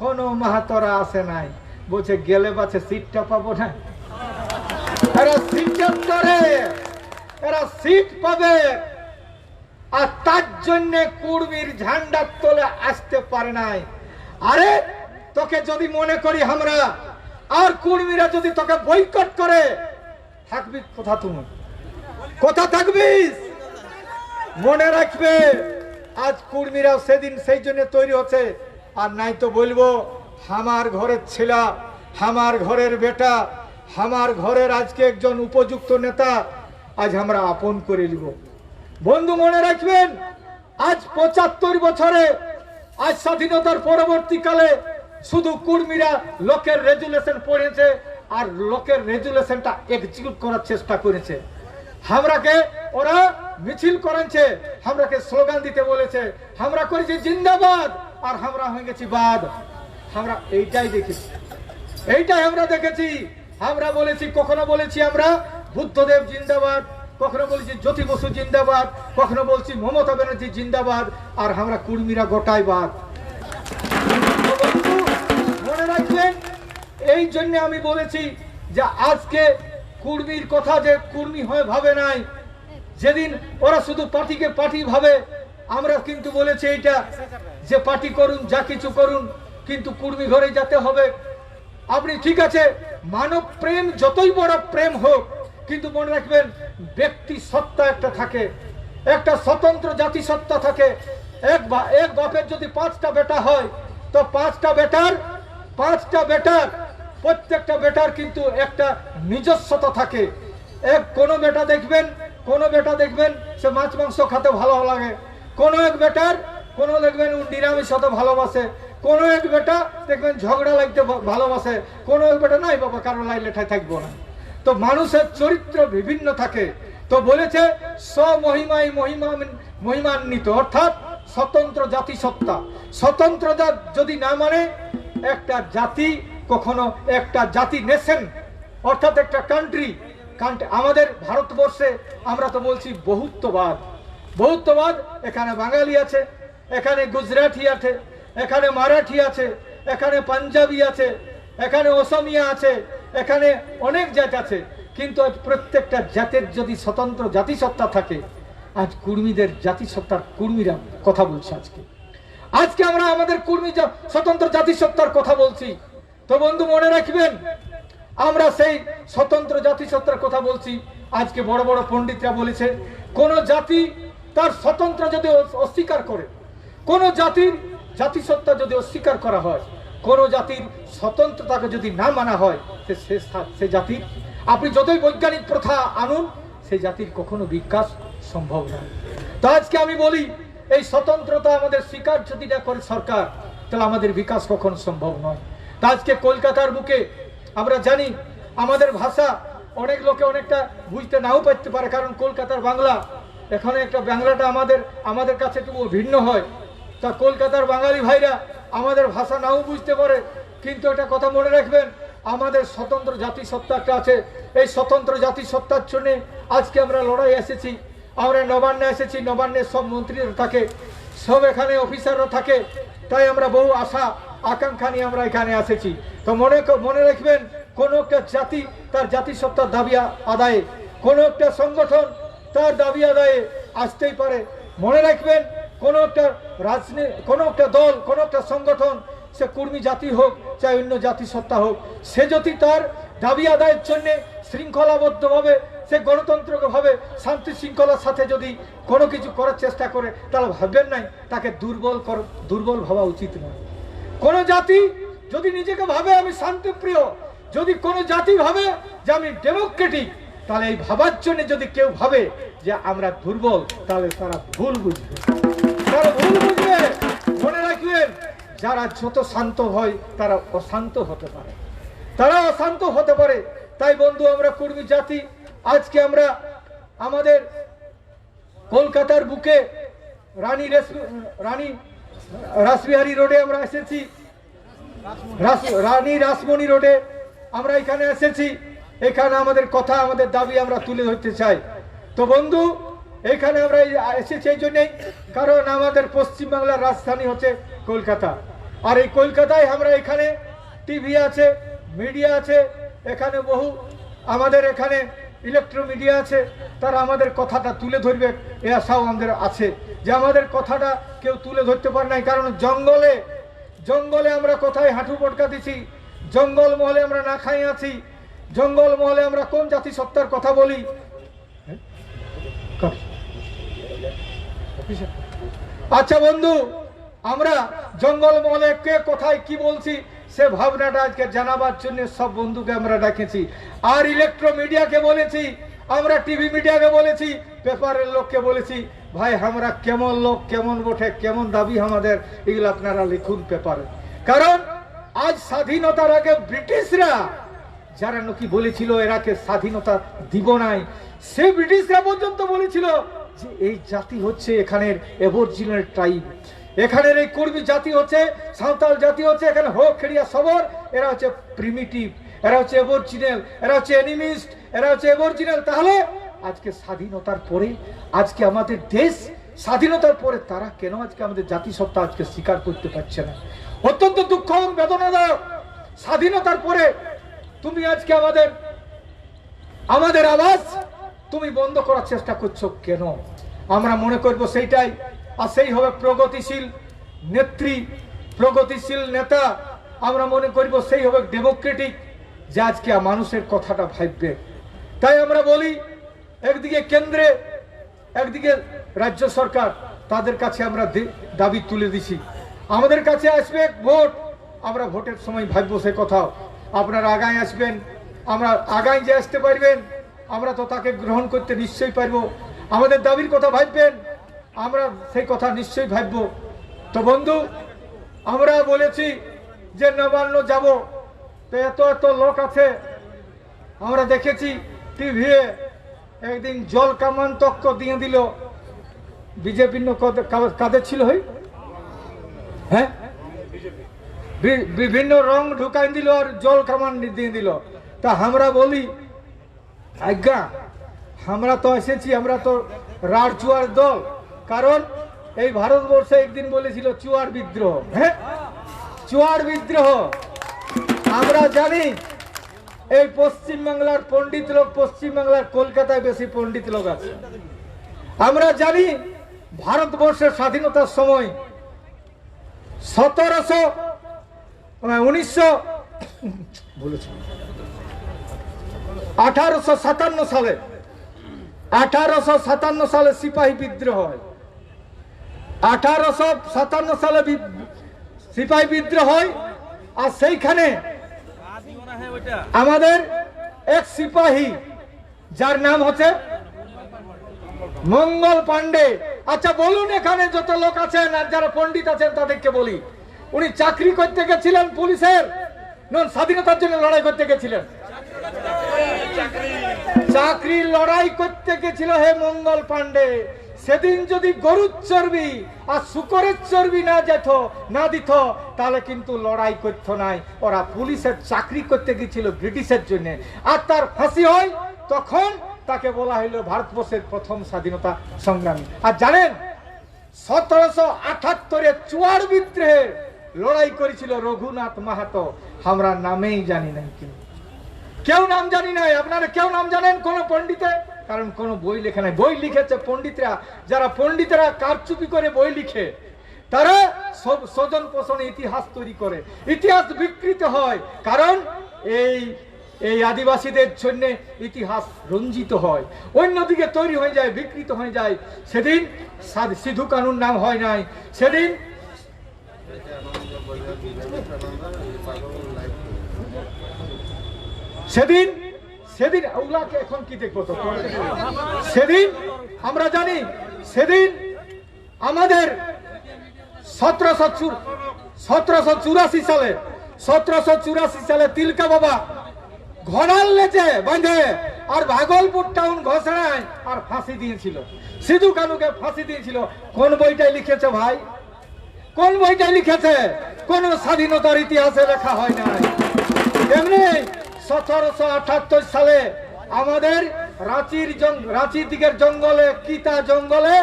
কোন মাহাতোরা আসে নাই, বলছে গেলে বাছে সিটটা পাবো না। এরা সিটের করে, এরা সিট পাবে, আর তার জন্য কুর্মীর ঝান্ডার তলে আসতে পারে নাই। আরে তোকে যদি মনে করি আমরা, আর কুর্মীরা যদি তোকে বয়কট করে, থাকবি কোথা? তুমি কোথা থাকবি? মনে রাখবে আজ কুর্মীরাও সেদিন সেই জন্য তৈরি হচ্ছে। আর নাই তো বলবো আমার ঘরের ছেলা, আমার ঘরের বেটা, আমার ঘরের আজকে একজন উপযুক্ত নেতা আজ আমরা আপন করে নিব। বন্ধু মনে রাখবেন, আজ ৭৫ বছরে, আজ স্বাধীনতার পরবর্তীকালে শুধু কুর্মীরা লোকের রেজুলেশন পড়েছে আর লোকের রেজুলেশনটা এক্সিকিউট করার চেষ্টা করেছে। আমরাকে ওরা মিছিল করেছে, আমরাকে স্লোগান দিতে বলেছে, আমরা করেছি জিন্দাবাদ আর আমরা হয়ে গেছি বাদ। আমরা এইটাই দেখেছি, এইটাই আমরা দেখেছি। আমরা বলেছি, কখনো বলেছি আমরা বুদ্ধদেব জিন্দাবাদ, কখনো বলেছি জ্যোতি বসু জিন্দাবাদ, কখনো বলছি মমতা ব্যানার্জি জিন্দাবাদ, আর আমরা কুর্মীরা গোটাই বাদ। মনে রাখবেন, এই জন্য আমি বলেছি যে আজকে কুর্মীর কথা যে কুর্মী হয়ে ভাবে নাই, যেদিন ওরা শুধু পার্টিকে পার্টি ভাবে, আমরা কিন্তু বলেছি এইটা যে পার্টি করুন, যা কিছু করুন, কিন্তু কুর্মী ঘরে যেতে হবে। আপনি ঠিক আছে, মানব প্রেম যতই বড় প্রেম হোক, কিন্তু মনে রাখবেন ব্যক্তি সত্তা একটা থাকে, একটা স্বতন্ত্র জাতি সত্তা থাকে। এক বাপের যদি 5টা বেটা হয়, তো 5টা বেটার প্রত্যেকটা বেটার কিন্তু একটা নিজস্বতা থাকে। কোনো বেটা দেখবেন সে মাছ মাংস খেতে ভালো লাগে, কোনো দেখবেন নিরামিষ হতে ভালোবাসে, কোনো এক বেটা দেখবেন ঝগড়া লাগতে ভালোবাসে, কোনো এক বেটা নাই বাবা কারো লাইলে ঠাই থাকবো না। তো মানুষের চরিত্র বিভিন্ন থাকে। তো বলেছে স্বমহিমায় মহিমান্বিত, অর্থাৎ স্বতন্ত্র জাতিসত্তা। স্বতন্ত্র যদি না মানে একটা জাতি, কখনো একটা জাতি নেশন, অর্থাৎ একটা কান্ট্রি। আমাদের ভারতবর্ষে আমরা তো বলছি বহুত্ববাদ। এখানে বাঙালি আছে, এখানে গুজরাটি আছে, এখানে মারাঠি আছে, এখানে পাঞ্জাবি আছে, এখানে অসমিয়া আছে, এখানে অনেক জাত আছে। কিন্তু আজ প্রত্যেকটা জাতের যদি স্বতন্ত্র জাতিসত্তা থাকে, আজ কুর্মীদের জাতিসত্তার কুর্মীরা কথা বলছে। আজকে আমরা আমাদের কুর্মী স্বতন্ত্র জাতিসত্তার কথা বলছি। তো বন্ধু মনে রাখবেন, আমরা সেই স্বতন্ত্র জাতিসত্তার কথা বলছি। আজকে বড় বড় পণ্ডিতরা বলেছে, কোন জাতি তার স্বতন্ত্র যদি অস্বীকার করে, কোন জাতির জাতিসত্তা যদি অস্বীকার করা হয়, কোন জাতির স্বতন্ত্রতাকে যদি না মানা হয়, সে জাতির আপনি যতই বৈজ্ঞানিক প্রথা আনুন, সেই জাতির কখনো বিকাশ সম্ভব নয়। তো আজকে আমি বলি, এই স্বতন্ত্রতা আমাদের স্বীকার যদি না করে সরকার, তাহলে আমাদের বিকাশ কখনো সম্ভব নয়। তা আজকে কলকাতার বুকে আমরা জানি আমাদের ভাষা অনেক লোকে অনেকটা বুঝতে নাও পারতে পারে, কারণ কলকাতার বাংলা এখানে একটা বাংলাটা আমাদের কাছে একটু ভিন্ন হয়। তা কলকাতার বাঙালি ভাইরা আমাদের ভাষা নাও বুঝতে পারে, কিন্তু একটা কথা মনে রাখবেন, আমাদের স্বতন্ত্র জাতিসত্তা একটা আছে। এই স্বতন্ত্র জাতিসত্তার জন্য আজকে আমরা লড়াই এসেছি। আমরা নবান্নে এসেছি, নবান্নের সব মন্ত্রীরা থাকে, সব এখানে অফিসাররা থাকে। তাই আমরা বহু আশা আকাঙ্ক্ষা নিয়ে আমরা এখানে এসেছি। তো মনে রাখবেন, কোনো একটা জাতি তার জাতিসত্তার দাবি আদায়ে, কোনো একটা সংগঠন তার দাবি আদায়ে আসতেই পারে। মনে রাখবেন, কোনো একটা কোনো একটা দল, কোনো একটা সংগঠন, সে কুর্মী জাতি হোক চাই অন্য জাতিসত্তা হোক, সে যদি তার দাবি আদায়ের জন্য শৃঙ্খলাবদ্ধভাবে, সে গণতন্ত্রভাবে শান্তি শৃঙ্খলার সাথে যদি কোনো কিছু করার চেষ্টা করে, তাহলে ভাববেন নাই তাকে দুর্বল ভাবা উচিত নয়। কোনো জাতি যদি নিজেকে ভাবে আমি শান্তিপ্রিয়, যদি কোনো জাতি ভাবে যে আমি ডেমোক্রেটিক, তাহলে এই ভাবার জন্য যদি কেউ ভাবে যে আমরা দুর্বল, তাহলে তারা ভুল বুঝবে। মনে রাখবেন, যারা যত শান্ত হয় তারা অশান্ত হতে পারে। তাই বন্ধু, আমরা কুর্মী জাতি, আজকে আমরা আমাদের কলকাতার বুকে রানী রাসবিহারী রোডে আমরা এসেছি, রানী রাসমণি রোডে আমরা এখানে এসেছি। এখানে আমাদের কথা, আমাদের দাবি আমরা তুলে ধরতে চাই। তো বন্ধু, এখানে আমরা এসেছি এই জন্যই, কারণ আমাদের পশ্চিমবাংলার রাজধানী হচ্ছে কলকাতা। আর এই কলকাতায় আমরা এখানে টিভি আছে, মিডিয়া আছে, এখানে বহু আমাদের এখানে ইলেকট্রো মিডিয়া আছে, তারা আমাদের কথাটা তুলে ধরবে এ আশাও আমাদের আছে, যে আমাদের কথাটা কেউ তুলে ধরতে পারে নাই। কারণ জঙ্গলে আমরা কোথায় হাঁটু পটকা দিছি, জঙ্গল মহলে আমরা না খাই আছি, জঙ্গল মহলে আমরা কোন জাতিসত্তার কথা বলি। আচ্ছা বন্ধু, আমরা জঙ্গলমহলে কে কোথায় কি বলছি সে ভাবনাটা আজকে জানাবার জন্য সব বন্ধুকে আমরা ডাকেছি। আর ইলেকট্রো মিডিয়াকে বলেছি, আমরা টিভি মিডিয়াকে বলেছি, পেপারের লোককে বলেছি, ভাই আমরা কেমন লোক, কেমন বটে, কেমন দাবি আমাদের, এগুলো আপনারা লিখুন পেপারে। কারণ আজ স্বাধীনতার আগে ব্রিটিশরা যারা নাকি বলেছিল এরাকে স্বাধীনতা দিব নাই, সে ব্রিটিশরা পর্যন্ত বলেছিল যে এই জাতি হচ্ছে এখানের অ্যাবরিজিনাল ট্রাইব, এখানের এই কর্মী জাতি হচ্ছে, সাঁওতাল জাতি হচ্ছে, এখানে হোক খেড়িয়া সবর, এরা হচ্ছে প্রিমিটিভ, এরা হচ্ছে অ্যাবরিজিনাল, এরা হচ্ছে অ্যানিমিস্ট, এরা হচ্ছে অ্যাবরিজিনাল। তাহলে আজকে স্বাধীনতার পরে, আজকে আমাদের দেশ স্বাধীনতার পরে তারা কেন আজকে আমাদের জাতিসত্তা আজকে স্বীকার করতে পারছে না? অত্যন্ত দুঃখ এবং বেদনাদায়ক। স্বাধীনতার পরে তুমি আজকে আমাদের আওয়াজ তুমি বন্ধ করার চেষ্টা করছো কেন? আমরা মনে করব সেইটাই, আর সেই হবে প্রগতিশীল নেত্রী, প্রগতিশীল নেতা। আমরা মনে করব সেই হবে ডেমোক্রেটিক, যে আজকে মানুষের কথাটা ভাববে। তাই আমরা বলি, একদিকে কেন্দ্রে, একদিকে রাজ্য সরকার, তাদের কাছে আমরা দাবি তুলে দিছি। আমাদের কাছে আসবে ভোট, আমরা ভোটের সময় ভাববো সে কথাও। আপনারা আগায় আসবেন, আমরা আগায় যে আসতে পারবেন, আমরা তো তাকে গ্রহণ করতে নিশ্চয়ই পারবো। আমাদের দাবির কথা ভাববেন, আমরা সেই কথা নিশ্চয়ই ভাববো। তো বন্ধু, আমরা বলেছি যে নবান্ন যাব, তো এত এত লোক আছে। আমরা দেখেছি টিভিতে একদিন জল কামান তক্ক দিয়ে দিল, বিজেপি কাদের ছিল, হ্যাঁ, বিভিন্ন রং ঢুকাই দিল আর জল কামান দিয়ে দিল। তা আমরা বলি, আজ্ঞা আমরা তো এসেছি, আমরা তো রাঢ় চুয়ার দল। কারণ এই ভারতবর্ষে একদিন বলেছিল চুয়ার বিদ্রোহ, হ্যাঁ, চুয়ার বিদ্রোহ। আমরা জানি এই পশ্চিমবাংলার পণ্ডিত লোক, পশ্চিমবাংলার কলকাতায় বেশি পণ্ডিত লোক আছে। আমরা জানি ভারতবর্ষের স্বাধীনতার সময় 1857 সালে সিপাহী বিদ্রোহ হয়। 1857 সালে সিপাহী বিদ্রোহ হয়। আর সেইখানে আমাদের এক সিপাহী, যার নাম হচ্ছে মঙ্গল পান্ডে। আচ্ছা বলুন, এখানে যত লোক আছেন আর যারা পণ্ডিত আছেন তাদেরকে বলি, উনি চাকরি করতে গেছিলেন পুলিশের, নন স্বাধীনতার জন্য লড়াই করতে গেছিলেন? চাকরি লড়াই করতে গেছিল হে মঙ্গল পান্ডে। সেদিন যদি গরুর চর্বি আর শুকরের চর্বি না দিত, তাহলে কিন্তু লড়াই করতো নাই। ওরা পুলিশের চাকরি করতে গেছিল ব্রিটিশের জন্য। আর তার ফাঁসি হয়, তখন তাকে বলা হইল ভারতবর্ষের প্রথম স্বাধীনতা সংগ্রামী। আর জানেন 1778 চুয়ার বিদ্রোহে লড়াই করেছিল রঘুনাথ মাহাতো। আমরা নামেই জানি নাই, কেউ নাম জানি নাই। আপনারা কেউ নাম জানেন কোন পণ্ডিতে? কারণ কোন বই লেখা নাই। বই লিখেছে পণ্ডিতরা, যারা পণ্ডিতরা কারচুপি করে বই লিখে, তারা সব স্বজন পোষণে ইতিহাস তৈরি করে, ইতিহাস বিকৃত হয়। কারণ এই আদিবাসীদের জন্য ইতিহাস রঞ্জিত হয়, অন্যদিকে তৈরি হয়ে যায়, বিকৃত হয়ে যায়। সেদিন সিধু কানুন নাম হয় নাই, সেদিন ওগুলাকে এখন কি দেখবো তো। সেদিন আমরা জানি, সেদিন আমাদের 1784 সালে তিলকা বাবা ঘোড়ার লেজে বাঁধে আর ভাগলপুর টাউন ঘোষণায় আর ফাঁসি দিয়েছিল, সিধু কানুকে ফাঁসি দিয়েছিল। কোন বইটাই লিখেছে ভাই? কোন বইটাই লিখেছে? কোন স্বাধীনতার ইতিহাসে লেখা হয় নাই। এমনি 1778 সালে আমাদের রাঁচির দিকের জঙ্গলে, কিতা জঙ্গলে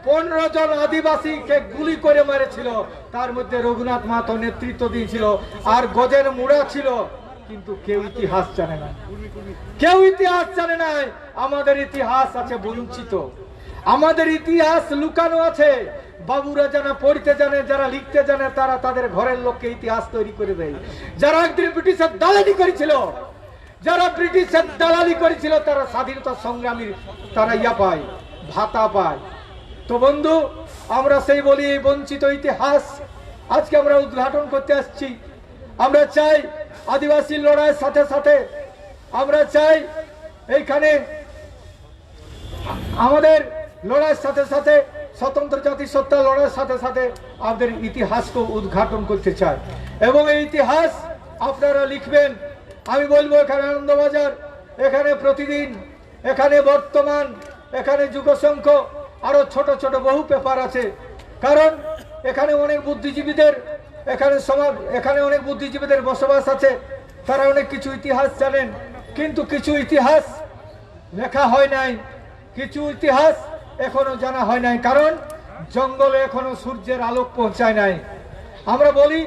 15 জন আদিবাসীকে গুলি করে মেরেছিল। তার মধ্যে রঘুনাথ মাহাতো নেতৃত্ব দিয়েছিল, আর গজের মুড়া ছিল। কিন্তু কেউ ইতিহাস জানে না, কেউ ইতিহাস জানে না। আমাদের ইতিহাস আছে বঞ্চিত, আমাদের ইতিহাস লুকানো আছে। বাবুরা যারা পড়তে জানে, যারা লিখতে জানে, তারা তাদের ঘরের লোককে ইতিহাস তৈরি করে দেয়। যারা একদিন ব্রিটিশের দালালি করেছিল, তারা স্বাধীনতা সংগ্রামীর তারা ভাতা পায়। তো বন্ধু, আমরা সেই বলি এই বঞ্চিত ইতিহাস আজকে আমরা উদ্ঘাটন করতে আসছি। আমরা চাই আদিবাসী লড়াইয়ের সাথে সাথে আমরা চাই এইখানে আমাদের লড়াইয়ের সাথে সাথে স্বতন্ত্র জাতিসত্তা লড়াইয়ের সাথে সাথে আমাদের ইতিহাসকে উদ্ঘাটন করতে চাই এবং এই ইতিহাস আপনারা লিখবেন। আমি বলবো এখানে আনন্দবাজার, এখানে প্রতিদিন, এখানে বর্তমান, এখানে যুগসংখ্য, আরো ছোট ছোট বহু পেপার আছে। কারণ এখানে অনেক বুদ্ধিজীবীদের এখানে অনেক বুদ্ধিজীবীদের বসবাস আছে, তারা অনেক কিছু ইতিহাস জানেন, কিন্তু কিছু ইতিহাস লেখা হয় নাই, কিছু ইতিহাস এখনো জানা হয় নাই, কারণ জঙ্গলে এখনো সূর্যের আলোক পৌঁছায় নাই। আমরা বলি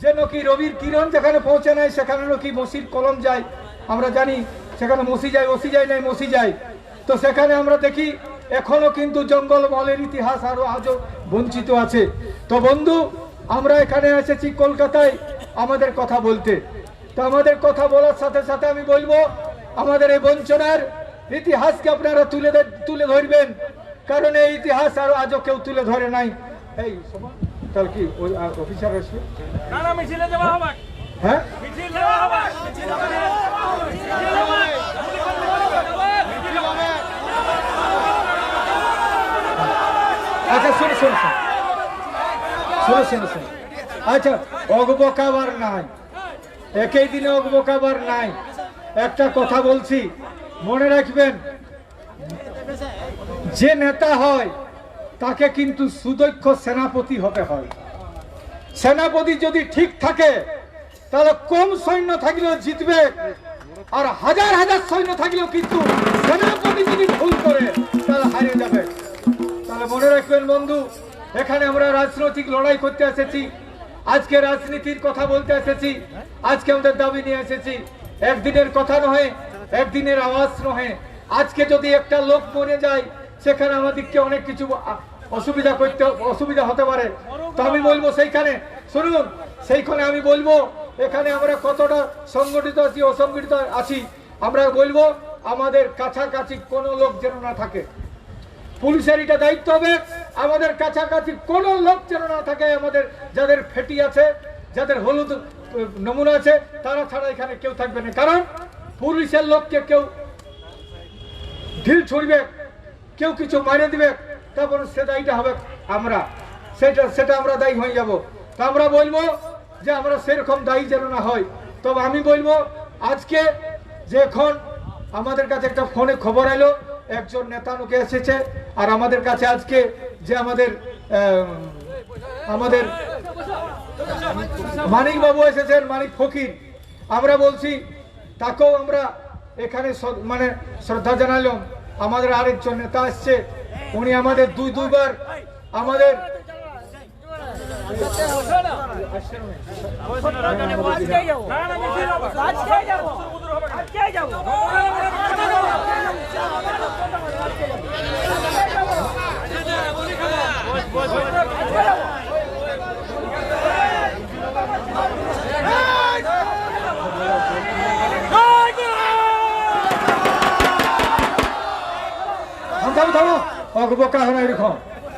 যে নাকি রবির কিরণ যেখানে পৌঁছে নাই সেখানে নাকি মসির কলম যায়। আমরা জানি সেখানে মসি যায় নাই মসি যায়। তো সেখানে আমরা দেখি এখনো কিন্তু জঙ্গল মলের ইতিহাস আরো আজও বঞ্চিত আছে। তো বন্ধু, আমরা এখানে এসেছি কলকাতায় আমাদের কথা বলতে। তো আমাদের কথা বলার সাথে সাথে আমি বলবো আমাদের এই বঞ্চনার ইতিহাসকে আপনারা তুলে ধরবেন, কারণ এই ইতিহাস আরো আজও কেউ তুলে ধরে নাই। এই তাহলে কি ওই অফিসার আসবে? হ্যাঁ, আচ্ছা শুনুন, আচ্ছা অগবকাবার নাই, একই দিনে অগবকাবার নাই। একটা কথা বলছি, মনে রাখবেন, যে নেতা হয় তাকে কিন্তু সুদক্ষ সেনাপতি হতে হয়। সেনাপতি যদি ঠিক থাকে তাহলে কম সৈন্য থাকলেও জিতবে, আর হাজার হাজার সৈন্য থাকলেও কিন্তু সেনাপতি যদি ভুল করে তাহলে হারিয়ে যাবে। তাহলে মনে রাখবেন বন্ধু, এখানে আমরা রাজনৈতিক লড়াই করতে এসেছি, আজকে রাজনীতির কথা বলতে এসেছি, আজকে আমাদের দাবি নিয়ে এসেছি। একদিনের কথা নয়, একদিনের আওয়াজ নয়। আজকে যদি একটা লোক মরে যায় সেখানে আমাদেরকে অনেক কিছু অসুবিধা হতে পারে। তো আমি বলবো সেইখানে শুনুন, সেইখানে আমি বলবো এখানে আমরা কতটা সংগঠিত আছি অসংগঠিত আছি, আমরা বলবো আমাদের কাছাকাছি কোনো লোক যেন না থাকে। পুলিশের এটা দায়িত্ব হবে, আমাদের কাছাকাছি কোনো লোক যেন না থাকে। আমাদের যাদের ফেটি আছে, যাদের হলুদ নমুনা আছে, তারা ছাড়া এখানে কেউ থাকবে না। কারণ পুলিশের লোককে কেউ ঢিল ছুড়বে, কেউ কিছু মারিয়ে দিবে, তারপর সে দায়ীটা হবে আমরা, সেটা আমরা দায়ী হয়ে যাব। তো আমরা বলবো যে আমরা সেরকম দায়ী যেন না হয়। তবে আমি বলবো আজকে যে এখন আমাদের কাছে একটা ফোনে খবর এলো একজন নেতা লোকে এসেছে, আর আমাদের কাছে আজকে যে আমাদের মানিক বাবু এসেছেন, মানিক ফকির, আমরা বলছি তাকেও আমরা এখানে মানে শ্রদ্ধা জানালাম। আমাদের আরেকজন নেতা আসছে, উনি আমাদের দুইবার আমাদের অগবকা হয় এরকম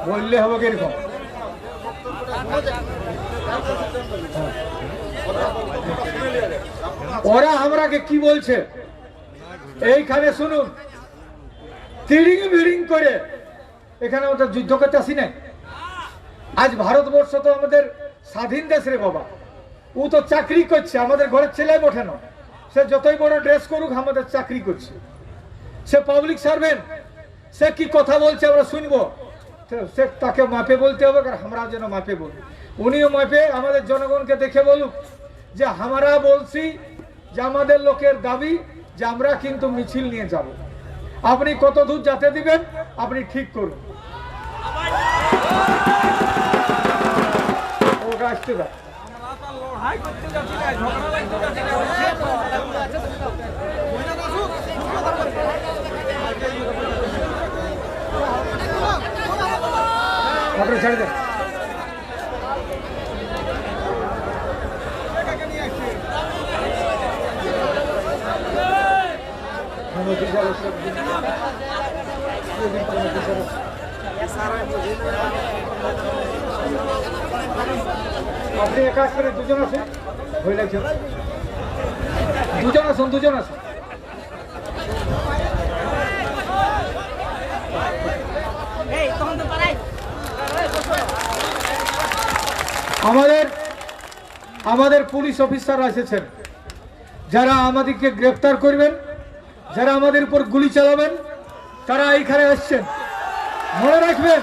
বললে হবে এরকম। ওরা আমরাকে কি বলছে এইখানে শুনুন, তিড়িং বিড়িং করে এখানে ওটা যুদ্ধ করতে আসি নাই। আজ ভারতবর্ষ তো আমাদের স্বাধীন দেশ রে বাবা, ও তো চাকরি করছে, আমাদের ঘরের ছেলে ওঠে না, সে যতই বড় ড্রেস করুক আমাদের চাকরি করছে, সে পাবলিক সার্ভেন্ট, সে কি কথা বলছে আমরা শুনবো, সে তাকে মাপে বলতে হবে, আর আমরা যেন মাপে বলি, উনিও মাপে আমাদের জনগণকে দেখে বলুক যে আমরা বলছি যে আমাদের লোকের দাবি যে আমরা কিন্তু মিছিল নিয়ে যাব। আপনি কত দূর যেতে দিবেন আপনি ঠিক করুন। ওটা আসতে দাও। ছেড়ে দেন। আপনি এক কাজ করে দুজন আসুন, হয়ে লাগছে, দুজন আসুন, দুজন আসুন। আমাদের পুলিশ অফিসাররা এসেছেন, যারা আমাদেরকে গ্রেফতার করবেন, যারা আমাদের উপর গুলি চালাবেন, তারা এইখানে আসছেন। মনে রাখবেন,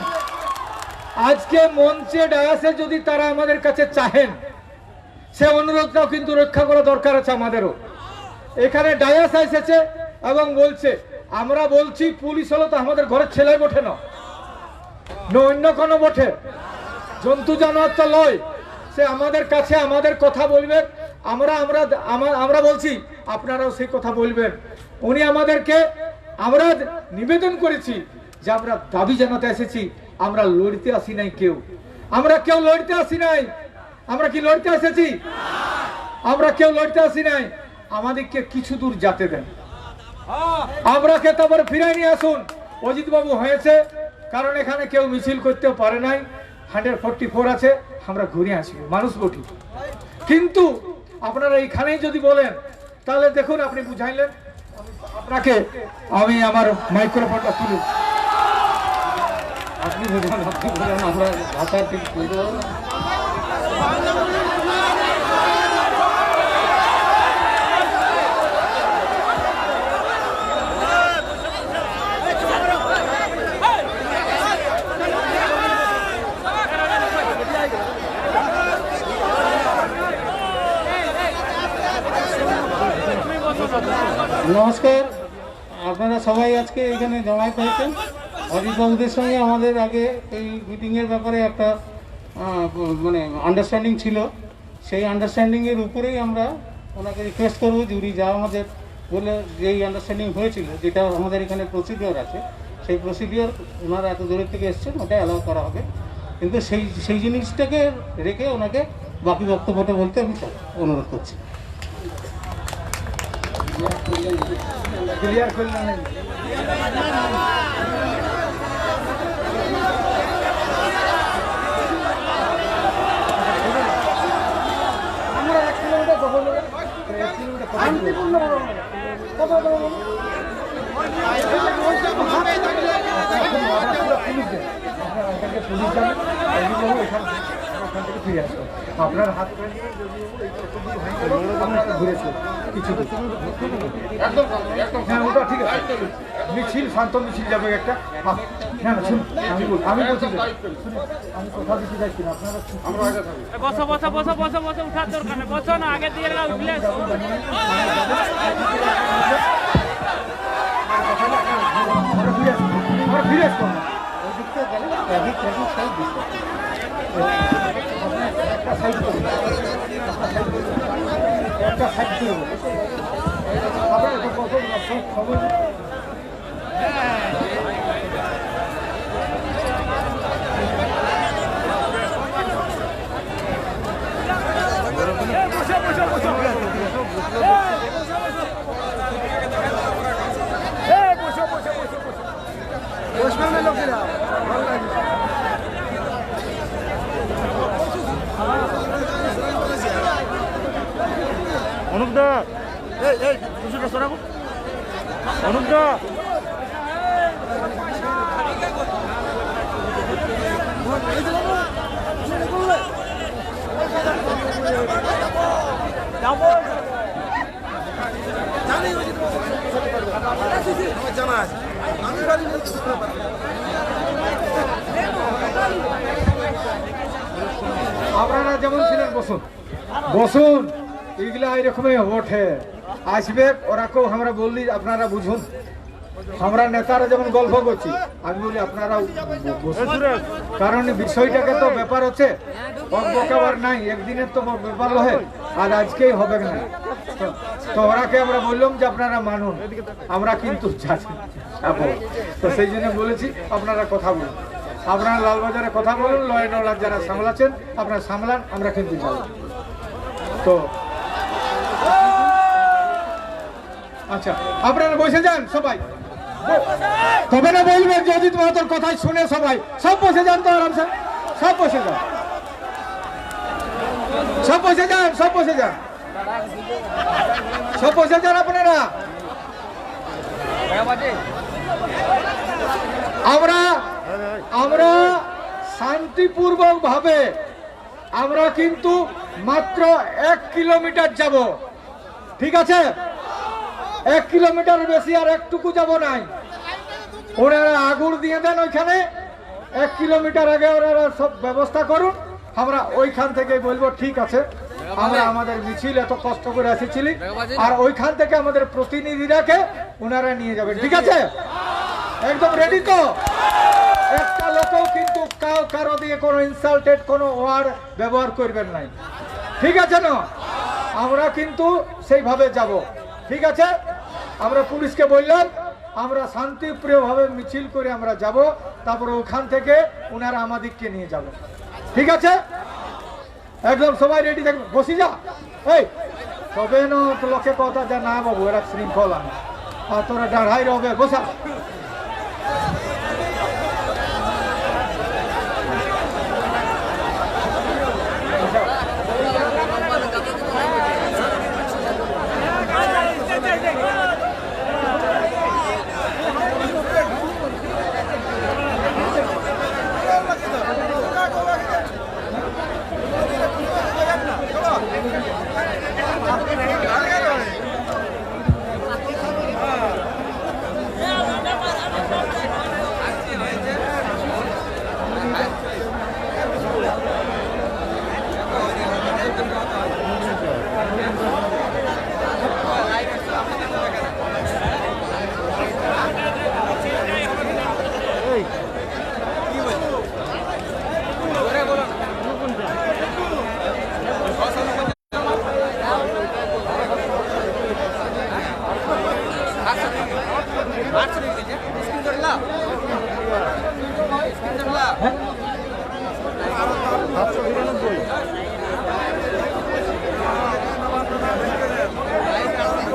আজকে মঞ্চে ডায়াসে যদি তারা আমাদের কাছে চাহেন, সে অনুরোধটাও কিন্তু রক্ষা করা দরকার আছে আমাদেরও। এখানে ডায়াস এসেছে এবং বলছে, আমরা বলছি পুলিশ হলো তো আমাদের ঘরের ছেলে বটে না, অন্য কোনো বটে, জন্তু জানোয়ার তো লয়, সে আমাদের কাছে আমাদের কথা বলবেন, আমরা বলছি আপনারাও সেই কথা বলবেন। উনি আমাদেরকে, আমরা নিবেদন করেছি যে আমরা দাবি জানাতে এসেছি, আমরা লড়তে আসি নাই কেউ, আমরা কেউ লড়তে আসি নাই। আমরা কি লড়তে এসেছি? আমরা কেউ লড়তে আসি নাই। আমাদেরকে কিছু দূর যেতে দেন, আমরা কে তারপরে ফিরাই নিয়ে আসুন। অজিত বাবু হয়েছে, কারণ এখানে কেউ মিছিল করতেও পারে নাই, 144 আছে, আমরা ঘুরে আসি, মানুষ বটি। কিন্তু আপনারা এইখানেই যদি বলেন, তাহলে দেখুন আপনি বুঝাইলেন। আপনাকে আমি আমার মাইক্রোফোনটা তুলি, আপনি বুঝান, আপনি বলেন, আমরা ভাষা ঠিক বলতে পারবো না। নমস্কার, আপনারা সবাই আজকে এখানে জমায়েত হয়েছেন। অজিতবাবুদের সঙ্গে আমাদের আগে এই মিটিংয়ের ব্যাপারে একটা মানে আন্ডারস্ট্যান্ডিং ছিল। সেই আন্ডারস্ট্যান্ডিংয়ের উপরেই আমরা ওনাকে রিকোয়েস্ট করবো যে উনি যা আমাদের বলে যেই আন্ডারস্ট্যান্ডিং হয়েছিল, যেটা আমাদের এখানে প্রসিডিওর আছে, সেই প্রসিডিওর ওনারা এত দূরের থেকে এসছেন, ওটা অ্যালাউ করা হবে। কিন্তু সেই জিনিসটাকে রেখে ওনাকে বাকি বক্তব্যটা বলতে আমি অনুরোধ করছি। ক্লিয়ার করলেন? আমরা 1 কিলোমিটার কথা বলবো, 1 কিলোমিটার শান্তিপূর্ণ কথা বলবো। পুলিশ যাবেন, ওখান থেকে ফিরে আসবো। আপনার হাত ঘুরেছে কিছু, হ্যাঁ ওটা ঠিক আছে। মিছিল, শান্ত মিছিল যাবে একটা। হ্যাঁ শুনুন, আমি বলছি, আমি কথা দিতে যাচ্ছি না, আপনারা ফিরে আসবো না। একটা সাইড করবো, আপনার খবর লোকেরা ভালো লাগে। অনুপদা, এই কিছুটা সরাবো। অনুপদা, জানা আছে। আপনারা যেমন ছিলেন বসুন, বসুন। এইগুলা এইরকমই ওঠে, আসবে ওরাকেও আমরা বললি আপনারা বুঝুন। আমরা নেতারা যেমন গল্প করছি, আমি বলি আপনারাও বসুন, কারণ বিষয়টাকে তো ব্যাপার হচ্ছে, বকাবার নাই, একদিনের তো ব্যাপার হয়, আর আজকেই হবে না। তো ওরাকে আমরা বললাম যে আপনারা মানুন, আমরা কিন্তু যাবো। তো সেই জন্য বলেছি আপনারা কথা বলুন, আপনারা লালবাজারে কথা বলুন, ল অ্যান্ড অর্ডার যারা সামলাচ্ছেন আপনারা সামলান, আমরা কিন্তু যাবো। তো আচ্ছা, আপনারা বসে যান সবাই, তবে না বলবেন যে অজিত মাহাতোর কথাই শুনে সবাই সব বসে যান তো আরামসে, সব বসে যান, সব বসে যান, সব বসে যান, সব বসে যান আপনারা। আমরা আমরা শান্তিপূর্বক ভাবে আমরা কিন্তু মাত্র 1 কিলোমিটার যাব, ঠিক আছে? 1 কিলোমিটার বেশি আর একটুকু যাব নাই। ওনারা আগুন দিয়ে দেন ওইখানে, 1 কিলোমিটার আগে ওনারা সব ব্যবস্থা করুন। আমরা ওইখান থেকে বলবো ঠিক আছে, আমরা আমাদের মিছিল এত কষ্ট করে এসেছিলি, আর ওইখান থেকে আমাদের প্রতিনিধিরাকে ওনারা নিয়ে যাবেন, ঠিক আছে? একদম রেডি তো? একটা লোকও কিন্তু কারো দিয়ে কোনো ইনসাল্টেড কোনো ওয়ার্ড ব্যবহার করবেন নাই, ঠিক আছে না? আমরা কিন্তু সেইভাবে যাব, ঠিক আছে? আমরা পুলিশকে বললাম আমরা শান্তিপ্রিয়ভাবে মিছিল করে আমরা যাব, তারপরে ওখান থেকে ওনারা আমাদেরকে নিয়ে যাবে, ঠিক আছে? একদম সবাই রেডি থাকবে, বসি যা। এই তবে না লোকে কথা যা না বাবু, এরা শৃঙ্খলা আর তোরা দাঁড়াই রবে, বসা।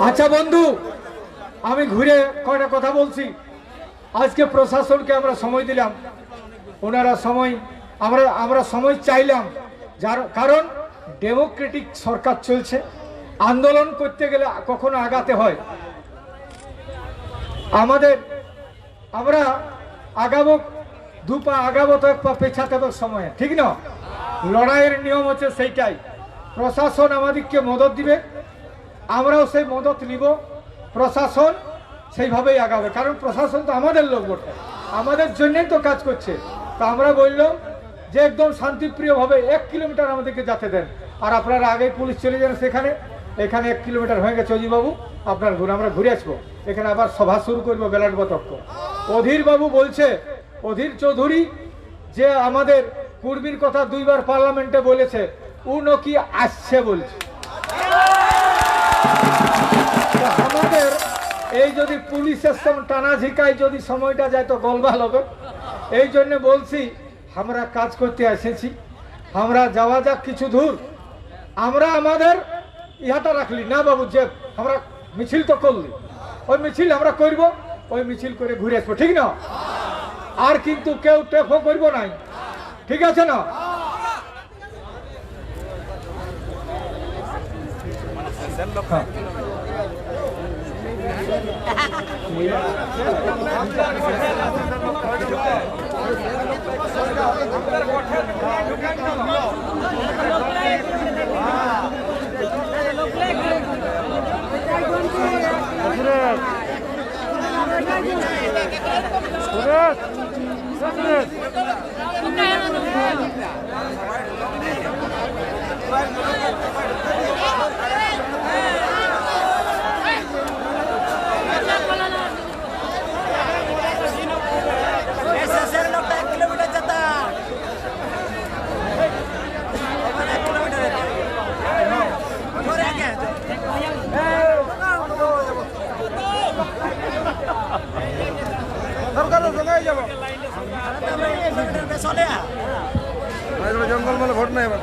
আচ্ছা বন্ধু, আমি ঘুরে কয়টা কথা বলছি। আজকে প্রশাসনকে আমরা সময় দিলাম, ওনারা সময় আমরা সময় চাইলাম, যার কারণ ডেমোক্রেটিক সরকার চলছে, আন্দোলন করতে গেলে কখনো আগাতে হয়। আমরা আগাবো, 2 পা আগাবো তো 1 পা পেছাতে হবে সময়ে, ঠিক না? লড়াইয়ের নিয়ম হচ্ছে সেইটাই। প্রশাসন আমাদেরকে মদত দিবে, আমরাও সেই মদত নিব, প্রশাসন সেইভাবেই আগাবে, কারণ প্রশাসন তো আমাদের লোক বটে, আমাদের জন্যই তো কাজ করছে। তো আমরা বললাম যে একদম শান্তিপ্রিয়ভাবে 1 কিলোমিটার আমাদেরকে যেতে দেন, আর আপনারা আগে পুলিশ চলে যান সেখানে। এখানে 1 কিলোমিটার হয়ে গেছে অজিবাবু, আপনার আমরা ঘুরে আসবো, এখানে আবার সভা শুরু করবো বেলাট বতর্ক। অধীর বাবু বলছে, অধীর চৌধুরী যে আমাদের কুর্মীর কথা 2 বার পার্লামেন্টে বলেছে, ও নাকি আসছে বলছে। আমাদের এই যদি পুলিশের সঙ্গে টানা ঝিকায় যদি সময়টা যায় তো গোলমাল হবে। এই জন্য বলছি আমরা কাজ করতে এসেছি, আমরা যাওয়া যাক কিছু দূর। আমরা আমাদের ইহাটা রাখলি না বাবু, যে আমরা মিছিল তো করলি, ওই মিছিল আমরা করব, ওই মিছিল করে ঘুরে আসবো, ঠিক না? আর কিন্তু কেউ টেফো করবো নাই, ঠিক আছে না? জঙ্গল মানে ভোট নাই এবার।